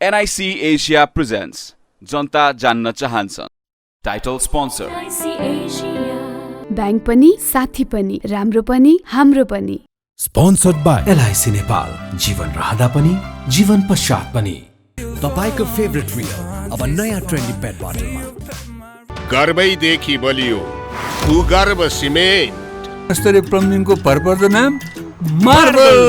NIC Asia presents जनता जान्न चाहन्छ title sponsor bank पनि साथी पनि राम्रो पनि हाम्रो पनि स्पोन्सर्ड बाइ LIC नेपाल जीवन रहँदा पनि जीवन पश्चात पनि तपाईको फेभरेट रियल अब नयाँ ट्रेन्डी पेट बोटलमा गर्वैदेखि बलियो भूगर्भ सिमेन्ट स्तरीय प्लम्बिङको भरपर्दो नाम मार्बल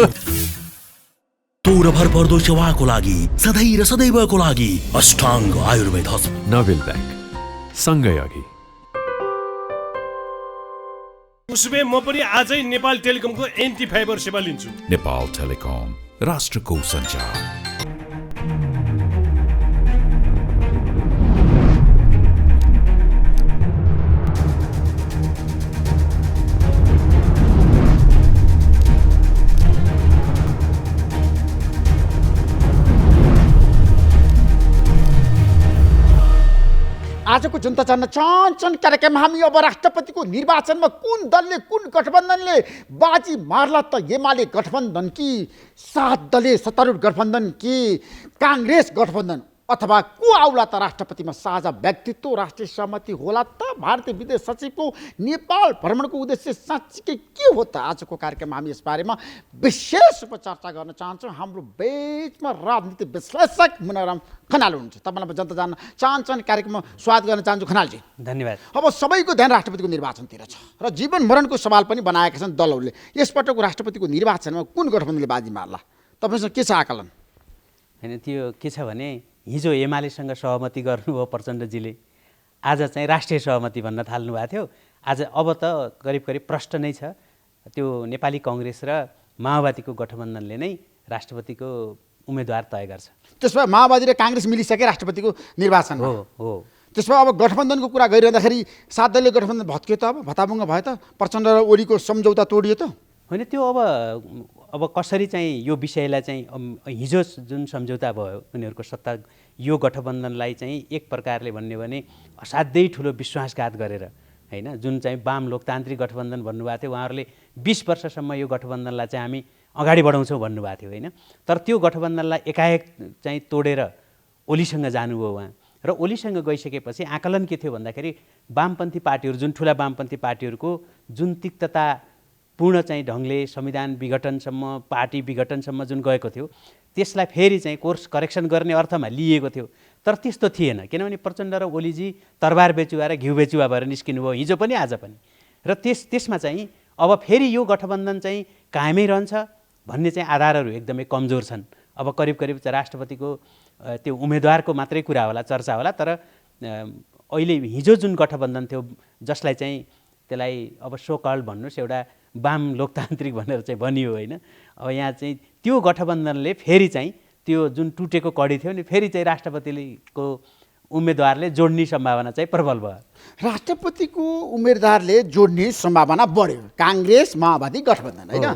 तोर भरपर्दो सेवाको लागि सधैँ र सदैवको लागि Ashtanga Ayurveda hospital Nobel bank सँगै अघि। उसबे म पनि आजै नेपाल टेलिकमको एन्टी फाइबर सेवा लिन्छु। नेपाल टेलिकम राष्ट्रको सञ्चार। आजको जनता जान्न चाहन्छन् कार्यक्रम हामी अब राष्ट्रपतिको निर्वाचनमा कुन दलले कुन गठबन्धनले बाजी मार्ला त एमाले गठबन्धन कि 7 दलीय सत्तारूढ गठबन्धन कि काङ्ग्रेस गठबन्धन अथवा को आउला त राष्ट्रपतिमा साझा व्यक्तित्व राष्ट्रिय सहमति होला त। भारतीय विदेश सचिवको नेपाल भ्रमणको उद्देश्य साँच्चीकै के हो त? आजको कार्यक्रममा हामी यस बारेमा विशेष रूपमा चर्चा गर्न चाहन्छौँ। हाम्रो बीचमा राजनीति विश्लेषक मुनाराम खनाल हुनुहुन्छ। तपाईँलाई जनता जान्न चाहन्छन् कार्यक्रममा स्वागत गर्न चाहन्छु खनालजी। धन्यवाद। अब सबैको ध्यान राष्ट्रपतिको निर्वाचनतिर छ र जीवन मरणको सवाल पनि बनाएका छन् दलहरूले। यसपटकको राष्ट्रपतिको निर्वाचनमा कुन गठबन्धनले बाजी मार्ला? तपाईँसँग के छ आकलन? होइन, त्यो के छ भने हिजो एमालेसँग सहमति गर्नुभयो प्रचण्डजीले, आज चाहिँ राष्ट्रिय सहमति भन्न थाल्नु भएको थियो। आज अब त करिब करिब प्रष्ट नै छ, त्यो नेपाली कङ्ग्रेस र माओवादीको गठबन्धनले नै राष्ट्रपतिको उम्मेदवार तय गर्छ। त्यसो भए माओवादी र काङ्ग्रेस मिलिसके राष्ट्रपतिको निर्वाचन हो। त्यसो भए अब गठबन्धनको कुरा गरिरहँदाखेरि 7 दलीय गठबन्धन भत्कियो त? अब भताभुङ्ग भयो त? प्रचण्ड र ओलीको सम्झौता तोडियो त? होइन, त्यो अब कसरी चाहिँ यो विषयलाई चाहिँ हिजो जुन सम्झौता भयो उनीहरूको सत्ता यो गठबन्धनलाई चाहिँ एक प्रकारले भन्यो भने असाध्यै ठुलो विश्वासघात गरेर, होइन, जुन चाहिँ वाम लोकतान्त्रिक गठबन्धन भन्नुभएको थियो, उहाँहरूले 20 वर्षसम्म यो गठबन्धनलाई चाहिँ हामी अगाडि बढाउँछौँ भन्नुभएको थियो, होइन। तर त्यो गठबन्धनलाई एकाएक चाहिँ तोडेर ओलीसँग जानुभयो उहाँ, र ओलीसँग गइसकेपछि आकलन के थियो भन्दाखेरि वामपन्थी पार्टीहरू, जुन ठुला वामपन्थी पार्टीहरूको जुन तिक्तता पूर्ण चाहिँ ढङ्गले संविधान विघटनसम्म पार्टी विघटनसम्म जुन गएको थियो त्यसलाई फेरि चाहिँ कोर्स करेक्सन गर्ने अर्थमा लिएको थियो। तर त्यस्तो थिएन, किनभने प्रचण्ड र ओलीजी तरबार बेचुवा र घिउ बेचुवा भएर निस्किनु भयो हिजो पनि आज पनि। र त्यसमा चाहिँ अब फेरि यो गठबन्धन चाहिँ कायमै रहन्छ भन्ने चाहिँ आधारहरू एकदमै कमजोर छन्। अब करिब करिब चाहिँ राष्ट्रपतिको त्यो उम्मेदवारको मात्रै कुरा होला, चर्चा होला। तर अहिले हिजो जुन गठबन्धन थियो जसलाई चाहिँ त्यसलाई अब सो कल्ड भन्नुहोस् एउटा वाम लोकतान्त्रिक भनेर चाहिँ भनियो, होइन। अब यहाँ चाहिँ त्यो गठबन्धनले फेरि चाहिँ त्यो जुन टुटेको कडी थियो नि फेरि चाहिँ राष्ट्रपतिको उम्मेदवारले जोड्ने सम्भावना चाहिँ प्रबल भयो। राष्ट्रपतिको उम्मेदवारले जोड्ने सम्भावना बढ्यो काङ्ग्रेस माओवादी गठबन्धन, होइन।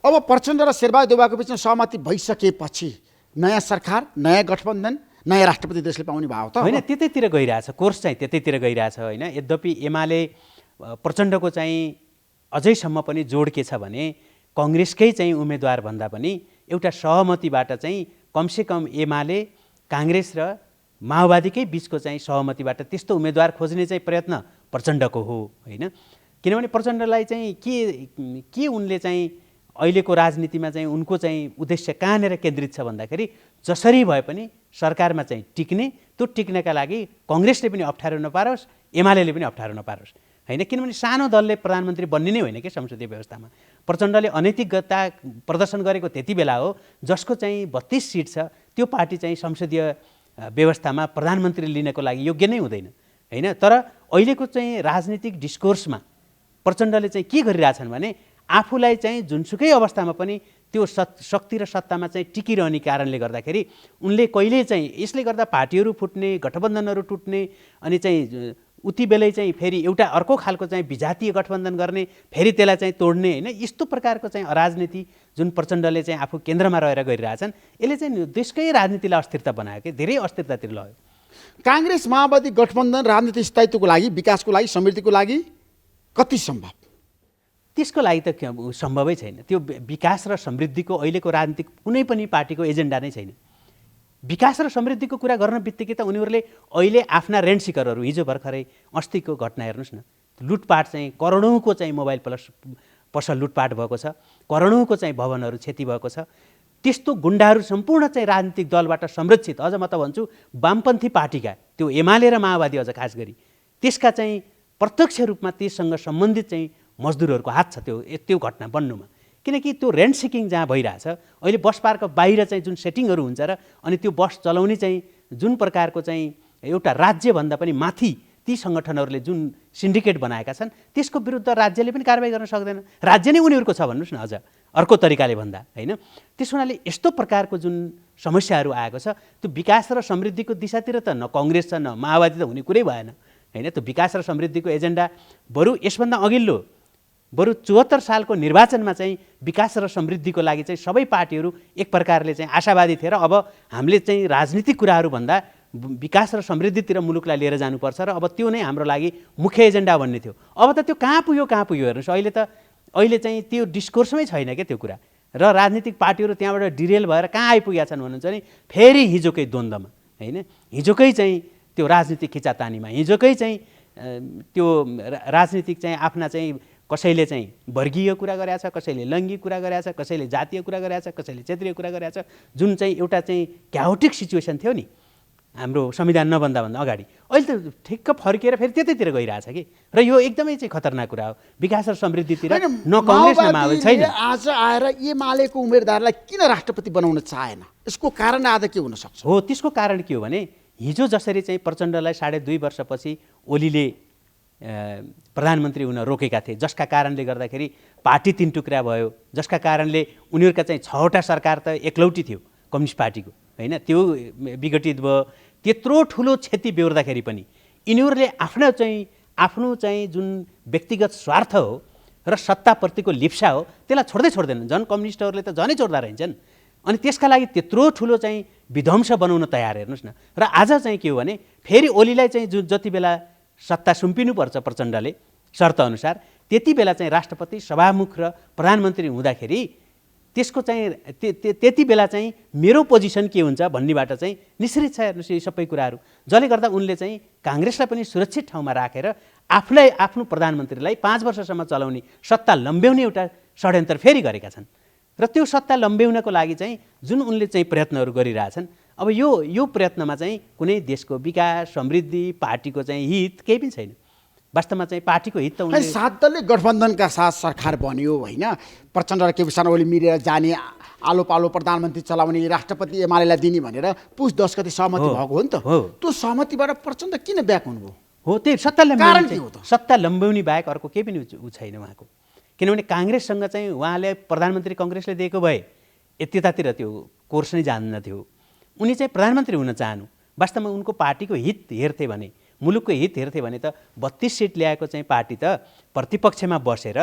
अब प्रचण्ड र शेरबहादुर देउवाको बिचमा सहमति भइसकेपछि नयाँ सरकार, नयाँ गठबन्धन, नयाँ राष्ट्रपति देशले पाउने भयो त? होइन, त्यतैतिर गइरहेछ, कोर्स चाहिँ त्यतैतिर गइरहेछ, होइन। यद्यपि एमाले प्रचण्डको चाहिँ अझैसम्म पनि जोड के छ भने कङ्ग्रेसकै चाहिँ उम्मेदवार भन्दा पनि एउटा सहमतिबाट चाहिँ कमसेकम एमाले काङ्ग्रेस र माओवादीकै बिचको चाहिँ सहमतिबाट त्यस्तो उम्मेदवार खोज्ने चाहिँ प्रयत्न प्रचण्डको हो, होइन। किनभने प्रचण्डलाई चाहिँ के उनले चाहिँ अहिलेको राजनीतिमा चाहिँ उनको चाहिँ उद्देश्य कहाँनिर केन्द्रित छ भन्दाखेरि जसरी भए पनि सरकारमा चाहिँ टिक्ने, त्यो टिक्नका लागि कङ्ग्रेसले पनि अप्ठ्यारो नपारोस्, एमाले पनि अप्ठ्यारो नपारोस्, होइन। किनभने सानो दलले प्रधानमन्त्री बन्ने नै होइन कि संसदीय व्यवस्थामा। प्रचण्डले अनैतिकता प्रदर्शन गरेको त्यति बेला हो जसको चाहिँ 32 सिट छ, त्यो पार्टी चाहिँ संसदीय व्यवस्थामा प्रधानमन्त्री लिनको लागि योग्य नै हुँदैन, होइन। तर अहिलेको चाहिँ राजनीतिक डिस्कोर्समा प्रचण्डले चाहिँ के गरिरहेछन् भने आफूलाई चाहिँ जुनसुकै अवस्थामा पनि त्यो शक्ति र सत्तामा चाहिँ टिकिरहने कारणले गर्दाखेरि उनले कहिले चाहिँ यसले गर्दा पार्टीहरू फुट्ने, गठबन्धनहरू टुट्ने, अनि चाहिँ उति बेलै चाहिँ फेरि एउटा अर्को खालको चाहिँ विजातीय गठबन्धन गर्ने, फेरि त्यसलाई चाहिँ तोड्ने, होइन। यस्तो प्रकारको चाहिँ राजनीति जुन प्रचण्डले चाहिँ आफू केन्द्रमा रहेर गरिरहेछन् यसले चाहिँ देशकै राजनीतिलाई अस्थिरता बनायो कि धेरै अस्थिरतातिर लग्यो। काङ्ग्रेस माओवादी गठबन्धन राजनीतिक स्थायित्वको लागि, विकासको लागि, समृद्धिको लागि कति सम्भव? त्यसको लागि त सम्भवै छैन। त्यो विकास र समृद्धिको अहिलेको राजनीतिक कुनै पनि पार्टीको एजेन्डा नै छैन। विकास र समृद्धिको कुरा गर्न बित्तिकै त उनीहरूले अहिले आफ्ना रेन्ट सिकरहरू हिजो भर्खरै अस्तिको घटना हेर्नुहोस् न, लुटपाट चाहिँ करोडौँको चाहिँ मोबाइल पसल लुटपाट भएको छ, करोडौँको चाहिँ भवनहरू क्षति भएको छ। त्यस्तो गुण्डाहरू सम्पूर्ण चाहिँ राजनीतिक दलबाट संरक्षित, अझ म त भन्छु वामपन्थी पार्टीका, त्यो एमाले र माओवादी अझ खास गरी त्यसका चाहिँ प्रत्यक्ष रूपमा त्यससँग सम्बन्धित चाहिँ मजदुरहरूको हात छ त्यो घटना बन्नुमा। किनकि त्यो रेन्ट सिकिङ जहाँ भइरहेछ अहिले बस पार्कको बाहिर चाहिँ जुन सेटिङहरू हुन्छ र अनि त्यो बस चलाउने चाहिँ जुन प्रकारको चाहिँ एउटा राज्यभन्दा पनि माथि ती सङ्गठनहरूले जुन सिन्डिकेट बनाएका छन् त्यसको विरुद्ध राज्यले पनि कारबाही गर्न सक्दैन। राज्य नै उनीहरूको छ भन्नुहोस् न, अझ अर्को तरिकाले भन्दा होइन। त्यस हुनाले यस्तो प्रकारको जुन समस्याहरू आएको छ त्यो विकास र समृद्धिको दिशातिर त न कङ्ग्रेस छ न माओवादी त हुने कुरै भएन होइन। त्यो विकास र समृद्धिको एजेन्डा बरु यसभन्दा अघिल्लो बरु 74 सालको निर्वाचनमा चाहिँ विकास र समृद्धिको लागि चाहिँ सबै पार्टीहरू एक प्रकारले चाहिँ आशावादी थिए र अब हामीले चाहिँ राजनीतिक कुराहरू भन्दा विकास र समृद्धितिर मुलुकलाई लिएर जानुपर्छ र अब त्यो नै हाम्रो लागि मुख्य एजेन्डा भन्ने थियो। अब त त्यो कहाँ पुग्यो हेर्नुहोस्, अहिले चाहिँ त्यो डिस्कोर्समै छैन क्या त्यो कुरा। र राजनीतिक पार्टीहरू त्यहाँबाट डिरेल भएर कहाँ आइपुगेका छन् भन्नुहुन्छ नि, फेरि हिजोकै द्वन्द्वमा होइन, हिजोकै चाहिँ त्यो राजनीतिक खिचातानीमा, हिजोकै चाहिँ त्यो राजनीतिक चाहिँ आफ्ना चाहिँ कसैले चाहिँ वर्गीय कुरा गरेछ, कसैले लैङ्गिक कुरा गरेछ, कसैले जातीय कुरा गरेछ, कसैले क्षेत्रीय कुरा गरेछ, जुन चाहिँ एउटा चाहिँ क्याओटिक सिचुएसन थियो नि हाम्रो संविधान नबन्दा अगाडि, अहिले त ठिक्क फर्किएर फेरि त्यतैतिर गइरहेछ कि। र यो एकदमै चाहिँ खतरनाक कुरा हो। विकास र समृद्धितिर न कङ्ग्रेस न माओवादी छैन। आज आएर एमालेको उम्मेदवारलाई किन राष्ट्रपति बनाउन चाहेन, यसको कारण आज के हुन सक्छ? हो, त्यसको कारण के हो भने हिजो जसरी चाहिँ प्रचण्डलाई 2.5 वर्षपछि ओलीले प्रधानमन्त्री हुन रोकेका थिए, जसका कारणले गर्दाखेरि पार्टी 3 टुक्रा भयो, जसका कारणले उनीहरूका चाहिँ 6वटा सरकार त एकलौटी थियो कम्युनिस्ट पार्टीको होइन, त्यो विघटित भयो। त्यत्रो ठुलो क्षति बेहोर्दाखेरि पनि यिनीहरूले आफ्नो चाहिँ जुन व्यक्तिगत स्वार्थ हो र सत्ताप्रतिको लिप्सा हो त्यसलाई छोड्दैनन्। झन् कम्युनिस्टहरूले त झनै छोड्दा रहन्छन्। अनि त्यसका लागि त्यत्रो ठुलो चाहिँ विध्वंस बनाउन तयार हेर्नुहोस् न। र आज चाहिँ के हो भने फेरि ओलीलाई चाहिँ जति बेला सत्ता सुम्पिनुपर्छ प्रचण्डले शर्तअनुसार, त्यति बेला चाहिँ राष्ट्रपति सभामुख र प्रधानमन्त्री हुँदाखेरि त्यसको चाहिँ त्यति बेला चाहिँ मेरो पोजिसन के हुन्छ भन्नेबाट चाहिँ निश्चित छ हेर्नुहोस् यी सबै कुराहरू। जसले गर्दा उनले चाहिँ काङ्ग्रेसलाई पनि सुरक्षित ठाउँमा राखेर आफ्नो प्रधानमन्त्रीलाई 5 वर्षसम्म चलाउने सत्ता लम्ब्याउने एउटा षड्यन्त्र फेरि गरेका छन्। र त्यो सत्ता लम्ब्याउनको लागि चाहिँ जुन उनले चाहिँ प्रयत्नहरू गरिरहेछन्, अब यो प्रयत्नमा चाहिँ कुनै देशको विकास समृद्धि पार्टीको चाहिँ हित केही पनि छैन। वास्तवमा चाहिँ पार्टीको हित त उनले 7 दलले गठबन्धनको साथ सरकार बन्यो होइन, प्रचण्ड र केपी शर्मा ओली मिलेर जाने, आलो पालो प्रधानमन्त्री चलाउने, राष्ट्रपति एमालेलाई दिने भनेर पुस 10 गते सहमति भएको हो नि त। त्यो सहमतिबाट प्रचण्ड किन ब्याक हुनुभयो? हो, त्यही सत्ता लम्ब्याउने बाहेक अर्को केही पनि छैन उहाँको। किनभने काङ्ग्रेससँग चाहिँ उहाँले प्रधानमन्त्री कङ्ग्रेसले दिएको भए यतातिर त्यो कोर्स नै जान्दैनथ्यो। उनी चाहिँ प्रधानमन्त्री हुन चाहनु, वास्तवमा उनको पार्टीको हित हेर्थे भने, मुलुकको हित हेर्थे भने त 32 सिट ल्याएको चाहिँ पार्टी त प्रतिपक्षमा बसेर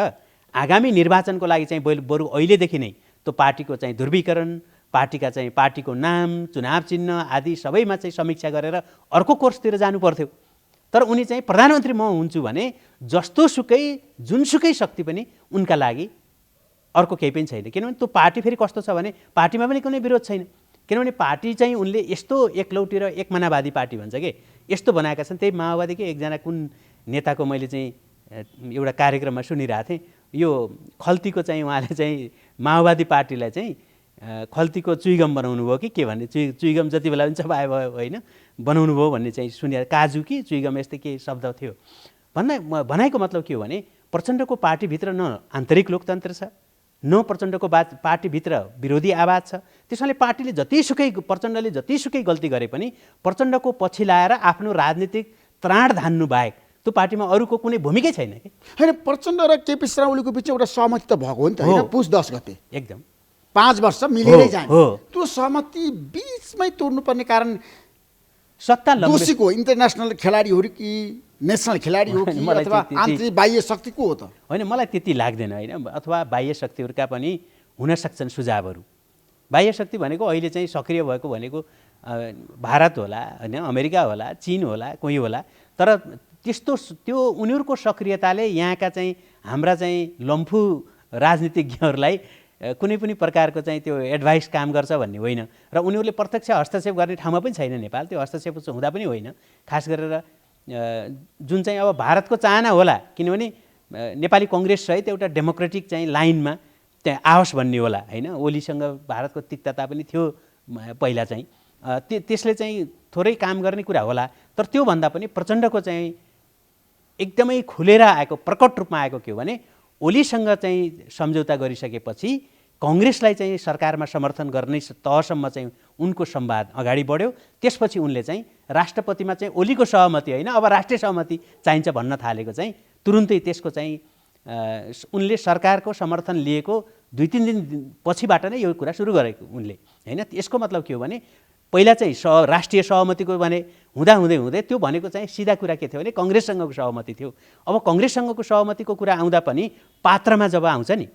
आगामी निर्वाचनको लागि चाहिँ बरु अहिलेदेखि नै त्यो पार्टीको चाहिँ ध्रुवीकरण, पार्टीको नाम, चुनाव चिन्ह आदि सबैमा चाहिँ समीक्षा गरेर अर्को कोर्सतिर जानु पर्थ्यो। तर उनी चाहिँ प्रधानमन्त्री म हुन्छु भने जस्तोसुकै जुनसुकै शक्ति पनि उनका लागि अर्को केही पनि छैन। किनभने त्यो पार्टी फेरि कस्तो छ भने पार्टीमा पनि कुनै विरोध छैन। किनभने पार्टी चाहिँ उनले यस्तो एकलौटी र एकमनावादी पार्टी भन्छ कि यस्तो बनाएका छन्। त्यही माओवादीकै एकजना कुन नेताको मैले चाहिँ एउटा कार्यक्रममा सुनिरहेको थिएँ, यो खल्तीको चाहिँ उहाँले चाहिँ माओवादी पार्टीलाई चाहिँ खल्तीको चुइगम बनाउनु भयो कि के भन्ने, चुइगम जति बेला पनि चबाए भयो होइन, बनाउनु भयो भन्ने चाहिँ सुने, काजु कि चुइगम यस्तै के शब्द थियो। भनाइको मतलब के हो भने प्रचण्डको पार्टीभित्र न आन्तरिक लोकतन्त्र छ, न प्रचण्डको पार्टीभित्र विरोधी आवाज छ। त्यसैले पार्टीले प्रचण्डले जतिसुकै गल्ती गरे पनि प्रचण्डको पछि लाएर आफ्नो राजनीतिक त्राण धान्नु बाहेक त्यो पार्टीमा अरूको कुनै भूमिकै छैन कि होइन। प्रचण्ड र केपी शर्मा ओलीको बिचमा एउटा सहमति त भएको हो नि त होइन, पुस 10 गते एकदम 5 वर्ष मिलेरै जाने। त्यो सहमति बिचमै तोड्नुपर्ने कारण सत्ता दोषीको इन्टरनेसनल खेलाडी हो कि नेसनल खेलाडी हो कि अथवा आन्तरिक बाह्य शक्ति को हो त? होइन, मलाई त्यति लाग्दैन होइन। अथवा बाह्य शक्तिहरूका पनि हुन सक्छन् सुझावहरू। बाह्य शक्ति भनेको अहिले चाहिँ सक्रिय भएको भनेको भारत होला होइन, अमेरिका होला, चीन होला, कोही होला। तर त्यो उनीहरूको सक्रियताले यहाँका चाहिँ हाम्रा चाहिँ लम्फू राजनीतिज्ञहरूलाई कुनै पनि प्रकारको चाहिँ त्यो एडभाइस काम गर्छ भन्ने होइन र उनीहरूले प्रत्यक्ष हस्तक्षेप गर्ने ठाउँमा पनि छैन नेपाल। त्यो हस्तक्षेप हुँदा पनि होइन। खास गरेर जुन चाहिँ अब भारतको चाहना होला, किनभने नेपाली कङ्ग्रेससहित एउटा डेमोक्रेटिक चाहिँ लाइनमा त्यहाँ आओस् भन्ने होला होइन। ओलीसँग भारतको तिक्तता पनि थियो पहिला चाहिँ, त्यसले चाहिँ थोरै काम गर्ने कुरा होला। तर त्योभन्दा पनि प्रचण्डको चाहिँ एकदमै खुलेर आएको, प्रकट रूपमा आएको के हो भने ओलीसँग चाहिँ सम्झौता गरिसकेपछि कङ्ग्रेसलाई चाहिँ सरकारमा समर्थन गर्ने तहसम्म चाहिँ उनको संवाद अगाडि बढ्यो। त्यसपछि उनले चाहिँ राष्ट्रपतिमा चाहिँ ओलीको सहमति होइन, अब राष्ट्रिय सहमति चाहिन्छ भन्न थालेको चाहिँ तुरुन्तै त्यसको चाहिँ उनले सरकारको समर्थन लिएको 2-3 दिन पछिबाट नै यो कुरा सुरु गरेको उनले होइन। यसको मतलब के हो भने पहिला चाहिँ राष्ट्रिय सहमतिको भने हुँदै त्यो भनेको चाहिँ सिधा कुरा के थियो भने कङ्ग्रेससँगको सहमति थियो। अब कङ्ग्रेससँगको सहमतिको कुरा आउँदा पनि पात्रमा जब आउँछ नि,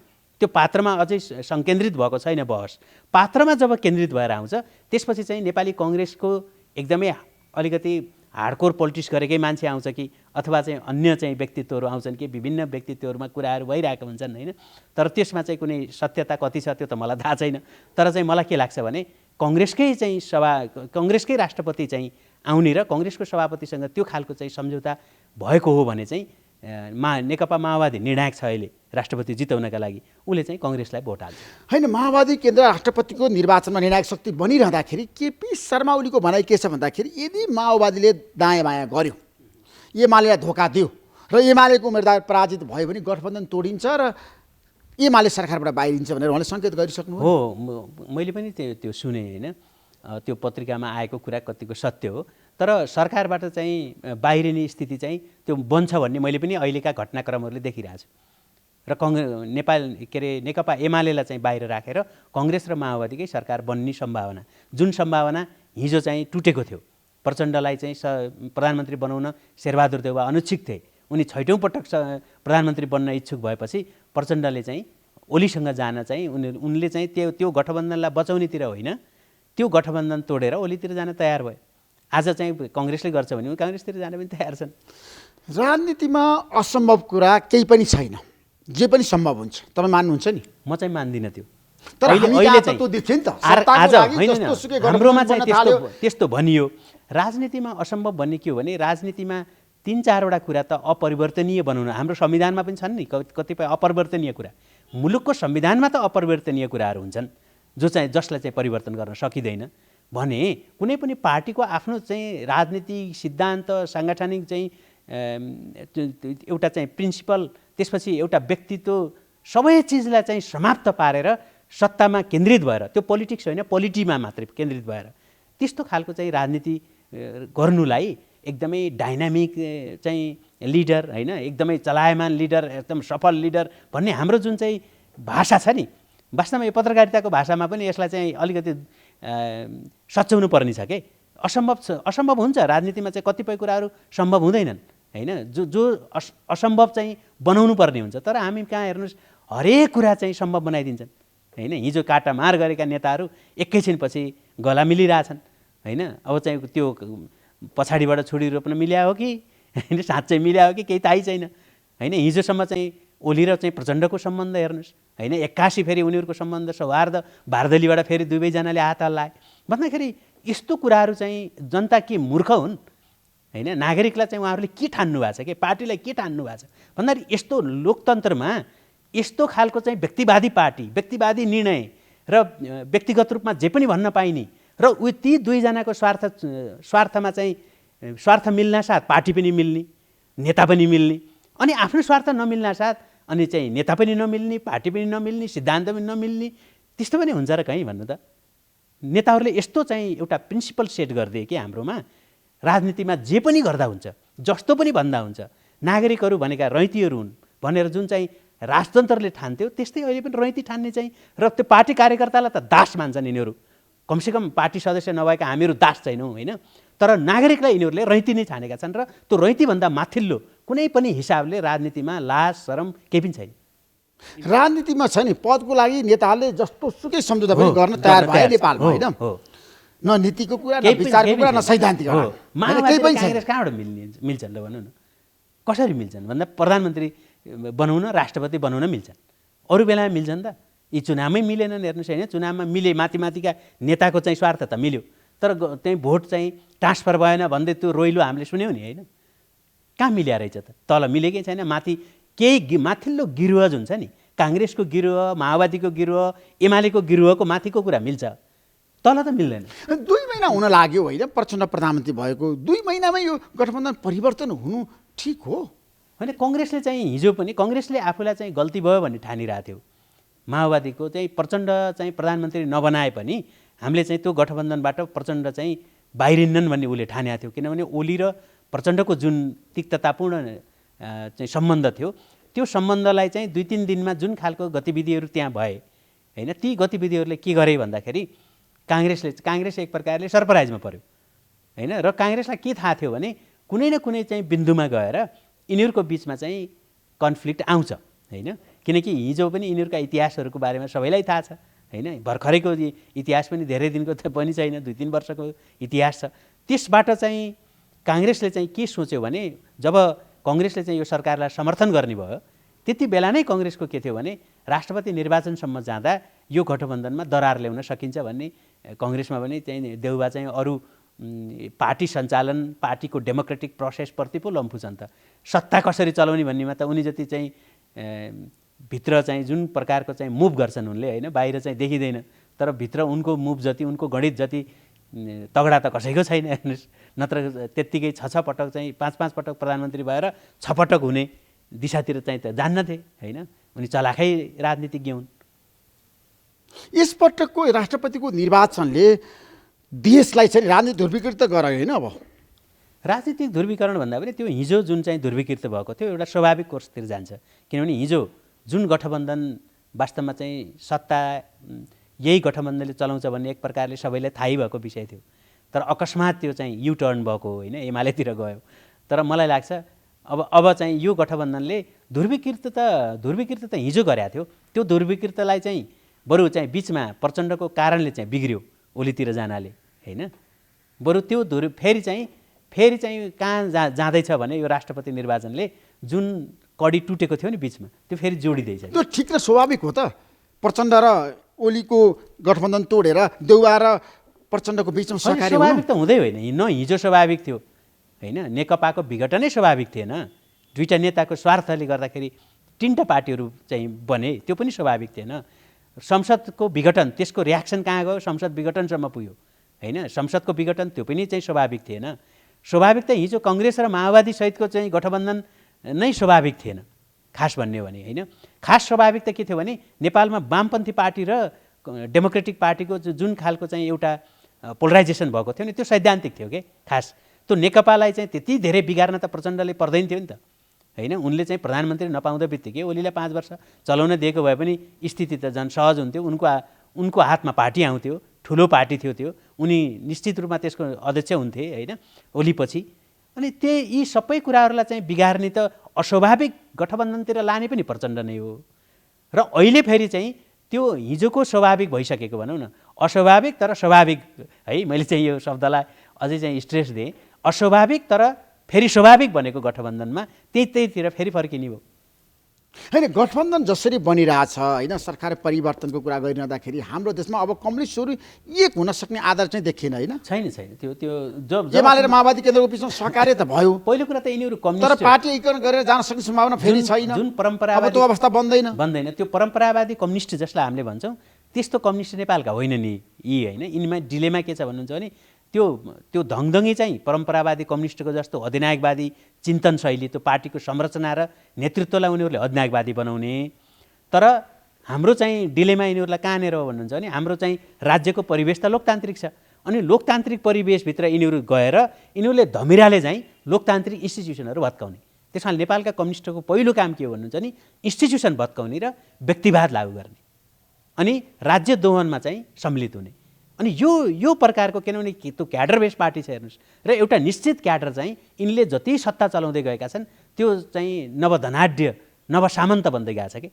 त्यो पात्रमा अझै सङ्केन्द्रित भएको छैन बहस। पात्रमा जब केन्द्रित भएर आउँछ त्यसपछि चाहिँ नेपाली कङ्ग्रेसको एकदमै अलिकति हार्डकोर पोलिटिक्स गरेकै मान्छे आउँछ कि अथवा चाहिँ अन्य चाहिँ व्यक्तित्वहरू आउँछन् कि विभिन्न व्यक्तित्वहरूमा कुराहरू भइरहेको हुन्छन् होइन। तर त्यसमा चाहिँ कुनै सत्यता कति छ त्यो त मलाई थाहा छैन। तर चाहिँ मलाई के लाग्छ भने कङ्ग्रेसकै चाहिँ कङ्ग्रेसकै राष्ट्रपति चाहिँ आउने र कङ्ग्रेसको सभापतिसँग त्यो खालको चाहिँ सम्झौता भएको हो भने चाहिँ नेकपा माओवादी निर्णायक छ अहिले राष्ट्रपति जिताउनका लागि, उसले चाहिँ कङ्ग्रेसलाई भोट हाल्छ होइन। माओवादी केन्द्र राष्ट्रपतिको निर्वाचनमा निर्णायक शक्ति बनिरहँदाखेरि केपी शर्मा ओलीको भनाइ के छ भन्दाखेरि यदि माओवादीले दायाँ बायाँ गर्यो, एमालेलाई धोका दियो र एमालेको उम्मेदवार पराजित भयो भने गठबन्धन तोडिन्छ र एमाले सरकारबाट बाहिरिन्छ भनेर उहाँले सङ्केत गरिसक्नु हो। मैले पनि त्यो सुने होइन, त्यो पत्रिकामा आएको कुरा कतिको सत्य हो। तर सरकारबाट चाहिँ बाहिरिने स्थिति चाहिँ त्यो बन्छ भन्ने मैले पनि अहिलेका घटनाक्रमहरूले देखिरहेको छु। र नेकपा एमालेलाई चाहिँ बाहिर राखेर कङ्ग्रेस र माओवादीकै सरकार बन्ने सम्भावना, जुन सम्भावना हिजो चाहिँ टुटेको थियो। प्रचण्डलाई चाहिँ प्रधानमन्त्री बनाउन शेरबहादुर देउवा अनुच्छुक थिए। उनी 6औं पटक प्रधानमन्त्री बन्न इच्छुक भएपछि प्रचण्डले चाहिँ ओलीसँग जान चाहिँ उनले चाहिँ त्यो गठबन्धनलाई बचाउनेतिर होइन, त्यो गठबन्धन तोडेर ओलीतिर जान तयार भयो। आज चाहिँ कङ्ग्रेसले गर्छ भने काङ्ग्रेसतिर जान पनि तयार छन्। राजनीतिमा असम्भव कुरा केही पनि छैन, जे पनि सम्भव हुन्छ। तपाईँ मान्नुहुन्छ नि? म चाहिँ मान्दिनँ त्यो। तर अहिले चाहिँ आज होइन, हाम्रोमा चाहिँ त्यस्तो भनियो। राजनीतिमा असम्भव भन्ने के हो भने राजनीतिमा 3-4वटा कुरा त अपरिवर्तनीय बनाउनु, हाम्रो संविधानमा पनि छन् नि कतिपय अपरिवर्तनीय कुरा। मुलुकको संविधानमा त अपरिवर्तनीय कुराहरू हुन्छन् जसलाई चाहिँ परिवर्तन गर्न सकिँदैन भने कुनै पनि पार्टीको आफ्नो चाहिँ राजनीतिक सिद्धान्त, साङ्गठनिक चाहिँ एउटा चाहिँ प्रिन्सिपल, त्यसपछि एउटा व्यक्तित्व, सबै चिजलाई चाहिँ समाप्त पारेर सत्तामा केन्द्रित भएर, त्यो पोलिटिक्स होइन पोलिटीमा मात्रै केन्द्रित भएर त्यस्तो खालको चाहिँ राजनीति गर्नुलाई एकदमै डाइनामिक चाहिँ लिडर होइन, एकदमै चलायमान लिडर, एकदम सफल लिडर भन्ने हाम्रो जुन चाहिँ भाषा छ नि, वास्तवमा यो पत्रकारिताको भाषामा पनि यसलाई चाहिँ अलिकति सच्याउनु पर्ने छ के। असम्भव हुन्छ राजनीतिमा चाहिँ कतिपय कुराहरू सम्भव हुँदैनन् होइन, जो असम्भव चाहिँ बनाउनु पर्ने हुन्छ। तर हामी कहाँ हेर्नुहोस् हरेक कुरा चाहिँ सम्भव बनाइदिन्छन् होइन। हिजो काटामार गरेका नेताहरू एकैछिनपछि गला मिलिरहेछन् होइन। अब चाहिँ त्यो पछाडिबाट छुरी रोप्न मिल्या हो कि होइन, साँच्चै मिल्या हो कि केही थाहै छैन होइन। हिजोसम्म चाहिँ ओली र चाहिँ प्रचण्डको सम्बन्ध हेर्नुहोस् होइन, 81 फेरि उनीहरूको सम्बन्ध सौहार्द, बारदलीबाट फेरि दुवैजनाले हात हल्लाए भन्दाखेरि यस्तो कुराहरू चाहिँ जनता के मूर्ख हुन् होइन। नागरिकलाई चाहिँ उहाँहरूले के ठान्नु भएको छ कि पार्टीलाई के ठान्नु भएको छ भन्दाखेरि यस्तो लोकतन्त्रमा यस्तो खालको चाहिँ व्यक्तिवादी पार्टी, व्यक्तिवादी निर्णय र व्यक्तिगत रूपमा जे पनि भन्न पाइने र ती दुईजनाको स्वार्थमा चाहिँ स्वार्थ मिल्न साथ पार्टी पनि मिल्ने, नेता पनि मिल्ने, अनि आफ्नो स्वार्थ नमिल्न साथ अनि चाहिँ नेता पनि नमिल्ने, पार्टी पनि नमिल्ने, सिद्धान्त पनि नमिल्ने, त्यस्तो पनि हुन्छ र कहीँ भन्नु त। नेताहरूले यस्तो चाहिँ एउटा प्रिन्सिपल सेट गरिदिए कि हाम्रोमा राजनीतिमा जे पनि गर्दा हुन्छ, जस्तो पनि भन्दा हुन्छ, नागरिकहरू भनेका रैतीहरू हुन् भनेर जुन चाहिँ राजतन्त्रले ठान्थ्यो त्यस्तै अहिले पनि रैती ठान्ने चाहिँ र त्यो पार्टी कार्यकर्तालाई त दास मान्छन् यिनीहरू। कमसेकम पार्टी सदस्य नभएका हामीहरू दास छैनौँ होइन, तर नागरिकलाई यिनीहरूले रैती नै ठानेका छन् र त्यो रैतीभन्दा माथिल्लो कुनै पनि हिसाबले राजनीतिमा लाज शरम केही पनि छैन। राजनीतिमा छ नि पदको लागि नेताहरूले जस्तो सुकै सम्झौता पनि गर्न तयार भए नेपालमा होइन। न नीतिको कुरा, न विचारको कुरा, न सैद्धान्तिक कुरा। काङ्ग्रेस कहाँबाट मिल्छन् ल भन्नु न? कसरी मिल्छन् भन्दा प्रधानमन्त्री बनाउन, राष्ट्रपति बनाउन मिल्छन्, अरू बेलामा मिल्छन् त? यी चुनावमै मिलेनन् हेर्नुहोस् होइन। चुनावमा मिले माथिका नेताको चाहिँ स्वार्थ त मिल्यो, तर त्यही भोट चाहिँ ट्रान्सफर भएन भन्दै त्यो रोइलो हामीले सुन्यौँ नि होइन। कहाँ मिल्या रहेछ त? तल मिलेकै छैन। माथि केही माथिल्लो गिरुवा जुन छ नि, काङ्ग्रेसको गिरुवा, माओवादीको गिरुवा, एमालेको गिरुवाको माथिको कुरा मिल्छ, तल त मिल्दैन। 2 महिना हुन लाग्यो होइन प्रचण्ड प्रधानमन्त्री भएको, 2 महिनामै यो गठबन्धन परिवर्तन हुनु ठिक हो? होइन, कङ्ग्रेसले चाहिँ हिजो पनि कङ्ग्रेसले आफूलाई चाहिँ गल्ती भयो भन्ने ठानिरहेको थियो। माओवादीको चाहिँ प्रचण्ड चाहिँ प्रधानमन्त्री नबनाए पनि हामीले चाहिँ त्यो गठबन्धनबाट प्रचण्ड चाहिँ बाहिरिन्नन् भन्ने उसले ठानेको थियो। किनभने ओली र प्रचण्डको जुन तिक्ततापूर्ण चाहिँ सम्बन्ध थियो, त्यो सम्बन्धलाई चाहिँ 2-3 दिनमा जुन खालको गतिविधिहरू त्यहाँ भए होइन, ती गतिविधिहरूले के गरे भन्दाखेरि काङ्ग्रेस एक प्रकारले सरप्राइजमा पर्यो होइन। र काङ्ग्रेसलाई के थाहा थियो भने कुनै न कुनै चाहिँ बिन्दुमा गएर यिनीहरूको बिचमा चाहिँ कन्फ्लिक्ट आउँछ होइन। किनकि हिजो पनि यिनीहरूका इतिहासहरूको बारेमा सबैलाई थाहा छ होइन। भर्खरैको इतिहास पनि धेरै दिनको त पनि छैन, 2-3 वर्षको इतिहास छ। त्यसबाट चाहिँ काङ्ग्रेसले चाहिँ के सोच्यो भने जब कङ्ग्रेसले चाहिँ यो सरकारलाई समर्थन गर्ने भयो, त्यति बेला नै कङ्ग्रेसको के थियो भने राष्ट्रपति निर्वाचनसम्म जाँदा यो गठबन्धनमा दरार ल्याउन सकिन्छ भन्ने कङ्ग्रेसमा पनि चाहिँ देउबा चाहिँ अरू पार्टी सञ्चालन, पार्टीको डेमोक्रेटिक प्रोसेसप्रति पो लम्फु छन् त। सत्ता कसरी चलाउने भन्नेमा त उनी जति चाहिँ भित्र चाहिँ जुन प्रकारको चाहिँ मुभ गर्छन् उनले होइन, बाहिर चाहिँ देखिँदैन, तर भित्र उनको मुभ जति, उनको गणित जति तगडा त कसैको छैन हेर्नुहोस्। नत्र त्यत्तिकै 6 पटक चाहिँ 5 पटक प्रधानमन्त्री भएर 6 पटक हुने दिशातिर चाहिँ त जान्नथे होइन। उनी चलाखै राजनीतिज्ञ हुन्। यसपटकको राष्ट्रपतिको निर्वाचनले देशलाई चाहिँ राजनीतिक ध्रुवीकृत गरायो होइन। अब राजनीतिक ध्रुवीकरण भन्दा पनि त्यो हिजो जुन चाहिँ ध्रुवीकृत भएको थियो एउटा स्वाभाविक कोर्सतिर जान्छ। किनभने हिजो जुन गठबन्धन वास्तवमा चाहिँ सत्ता यही गठबन्धनले चलाउँछ भन्ने एक प्रकारले सबैलाई थाहै भएको विषय थियो, तर अकस्मात त्यो चाहिँ युटर्न भएको होइन, एमालेतिर गयो। तर मलाई लाग्छ अब चाहिँ यो गठबन्धनले ध्रुवीकृत त हिजो गरेको थियो, त्यो ध्रुवीकृतलाई चाहिँ बरु चाहिँ बिचमा प्रचण्डको कारणले चाहिँ बिग्रियो ओलीतिर जानाले होइन। बरु त्यो फेरि चाहिँ कहाँ जाँदैछ भने यो राष्ट्रपति निर्वाचनले जुन कडी टुटेको थियो नि बिचमा, त्यो फेरि जोडिँदैछ। त्यो ठिक र स्वाभाविक हो त? प्रचण्ड र ओलीको गठबन्धन तोडेर देउबा र प्रचण्डको बिचमा सहकारी हुनु स्वाभाविक त हुँदै होइन। न हिजो स्वाभाविक थियो होइन, नेकपाको विघटनै स्वाभाविक थिएन। 2टा नेताको स्वार्थले गर्दाखेरि 3टा पार्टीहरू चाहिँ बने, त्यो पनि स्वाभाविक थिएन। संसदको विघटन, त्यसको रियाक्सन कहाँ गयो? संसद विघटनसम्म पुग्यो होइन। संसदको विघटन त्यो पनि चाहिँ स्वाभाविक थिएन। स्वाभाविक त हिजो कङ्ग्रेस र माओवादी सहितको चाहिँ गठबन्धन नै स्वाभाविक थिएन खास भन्ने हो भने होइन। खास स्वाभाविक त के थियो भने नेपालमा वामपन्थी पार्टी र डेमोक्रेटिक पार्टीको जुन खालको चाहिँ एउटा पोलराइजेसन भएको थियो नि, त्यो सैद्धान्तिक थियो कि खास। त्यो नेकपालाई चाहिँ त्यति धेरै बिगार्न त प्रचण्डले पर्दैन थियो नि त होइन। उनले चाहिँ प्रधानमन्त्री नपाउँदा बित्तिकै ओलीलाई 5 वर्ष चलाउन दिएको भए पनि स्थिति त झन् सहज हुन्थ्यो। उनको हातमा पार्टी आउँथ्यो, ठुलो पार्टी थियो त्यो, उनी निश्चित रूपमा त्यसको अध्यक्ष हुन्थे होइन ओलीपछि। अनि यी सबै कुराहरूलाई चाहिँ बिगार्ने त अस्वाभाविक गठबन्धनतिर लाने पनि प्रचण्ड नै हो। र अहिले फेरि चाहिँ त्यो हिजोको स्वाभाविक भइसकेको भनौँ न, अस्वाभाविक तर स्वाभाविक है, मैले चाहिँ यो शब्दलाई अझै चाहिँ स्ट्रेस दिएँ। अस्वाभाविक तर फेरि स्वाभाविक भनेको गठबन्धनमा त्यहीतिर फेरि फर्किने भयो होइन। गठबन्धन जसरी बनिरहेछ होइन, सरकार परिवर्तनको कुरा गरिरहँदाखेरि हाम्रो देशमा अब कम्युनिस्टहरू एक हुन सक्ने आधार चाहिँ देखिएन होइन। छैन। त्यो एमाले र माओवादी केन्द्रको बिचमा सहकार्य त भयो, पहिलो कुरा त यिनीहरू तर कम्युनिस्ट पार्टी एकीकरण गरेर जान सक्ने सम्भावना फेरि छैन। जुन परम्परावादी त्यो अवस्था बन्दैन। त्यो परम्परावादी कम्युनिस्ट जसलाई हामीले भन्छौँ त्यस्तो कम्युनिस्ट नेपालका होइन नि यी होइन। यिनमा डिलेमा के छ भन्नुहुन्छ भने त्यो धङधङी चाहिँ परम्परावादी कम्युनिस्टको जस्तो अधिनायकवादी चिन्तन शैली, त्यो पार्टीको संरचना र नेतृत्वलाई उनीहरूले अधिनायकवादी बनाउने। तर हाम्रो चाहिँ डिलेमा यिनीहरूलाई कहाँनिर हो भन्नुहुन्छ भने हाम्रो चाहिँ राज्यको परिवेश त लोकतान्त्रिक छ। अनि लोकतान्त्रिक परिवेशभित्र यिनीहरू गएर यिनीहरूले धमिराले चाहिँ लोकतान्त्रिक इन्स्टिट्युसनहरू भत्काउने। त्यसमा नेपालका कम्युनिस्टको पहिलो काम के हो भन्नुहुन्छ भने इन्स्टिट्युसन भत्काउने र व्यक्तिवाद लागू गर्ने, अनि राज्य दोहनमा चाहिँ सम्मिलित हुने। अनि यो प्रकारको, किनभने त्यो क्याडर बेस पार्टी छ हेर्नुहोस्, र एउटा निश्चित क्याडर चाहिँ यिनले जति सत्ता चलाउँदै गएका छन् त्यो चाहिँ नवधनाढ्य नवसामन्त बन्दै गएको छ कि।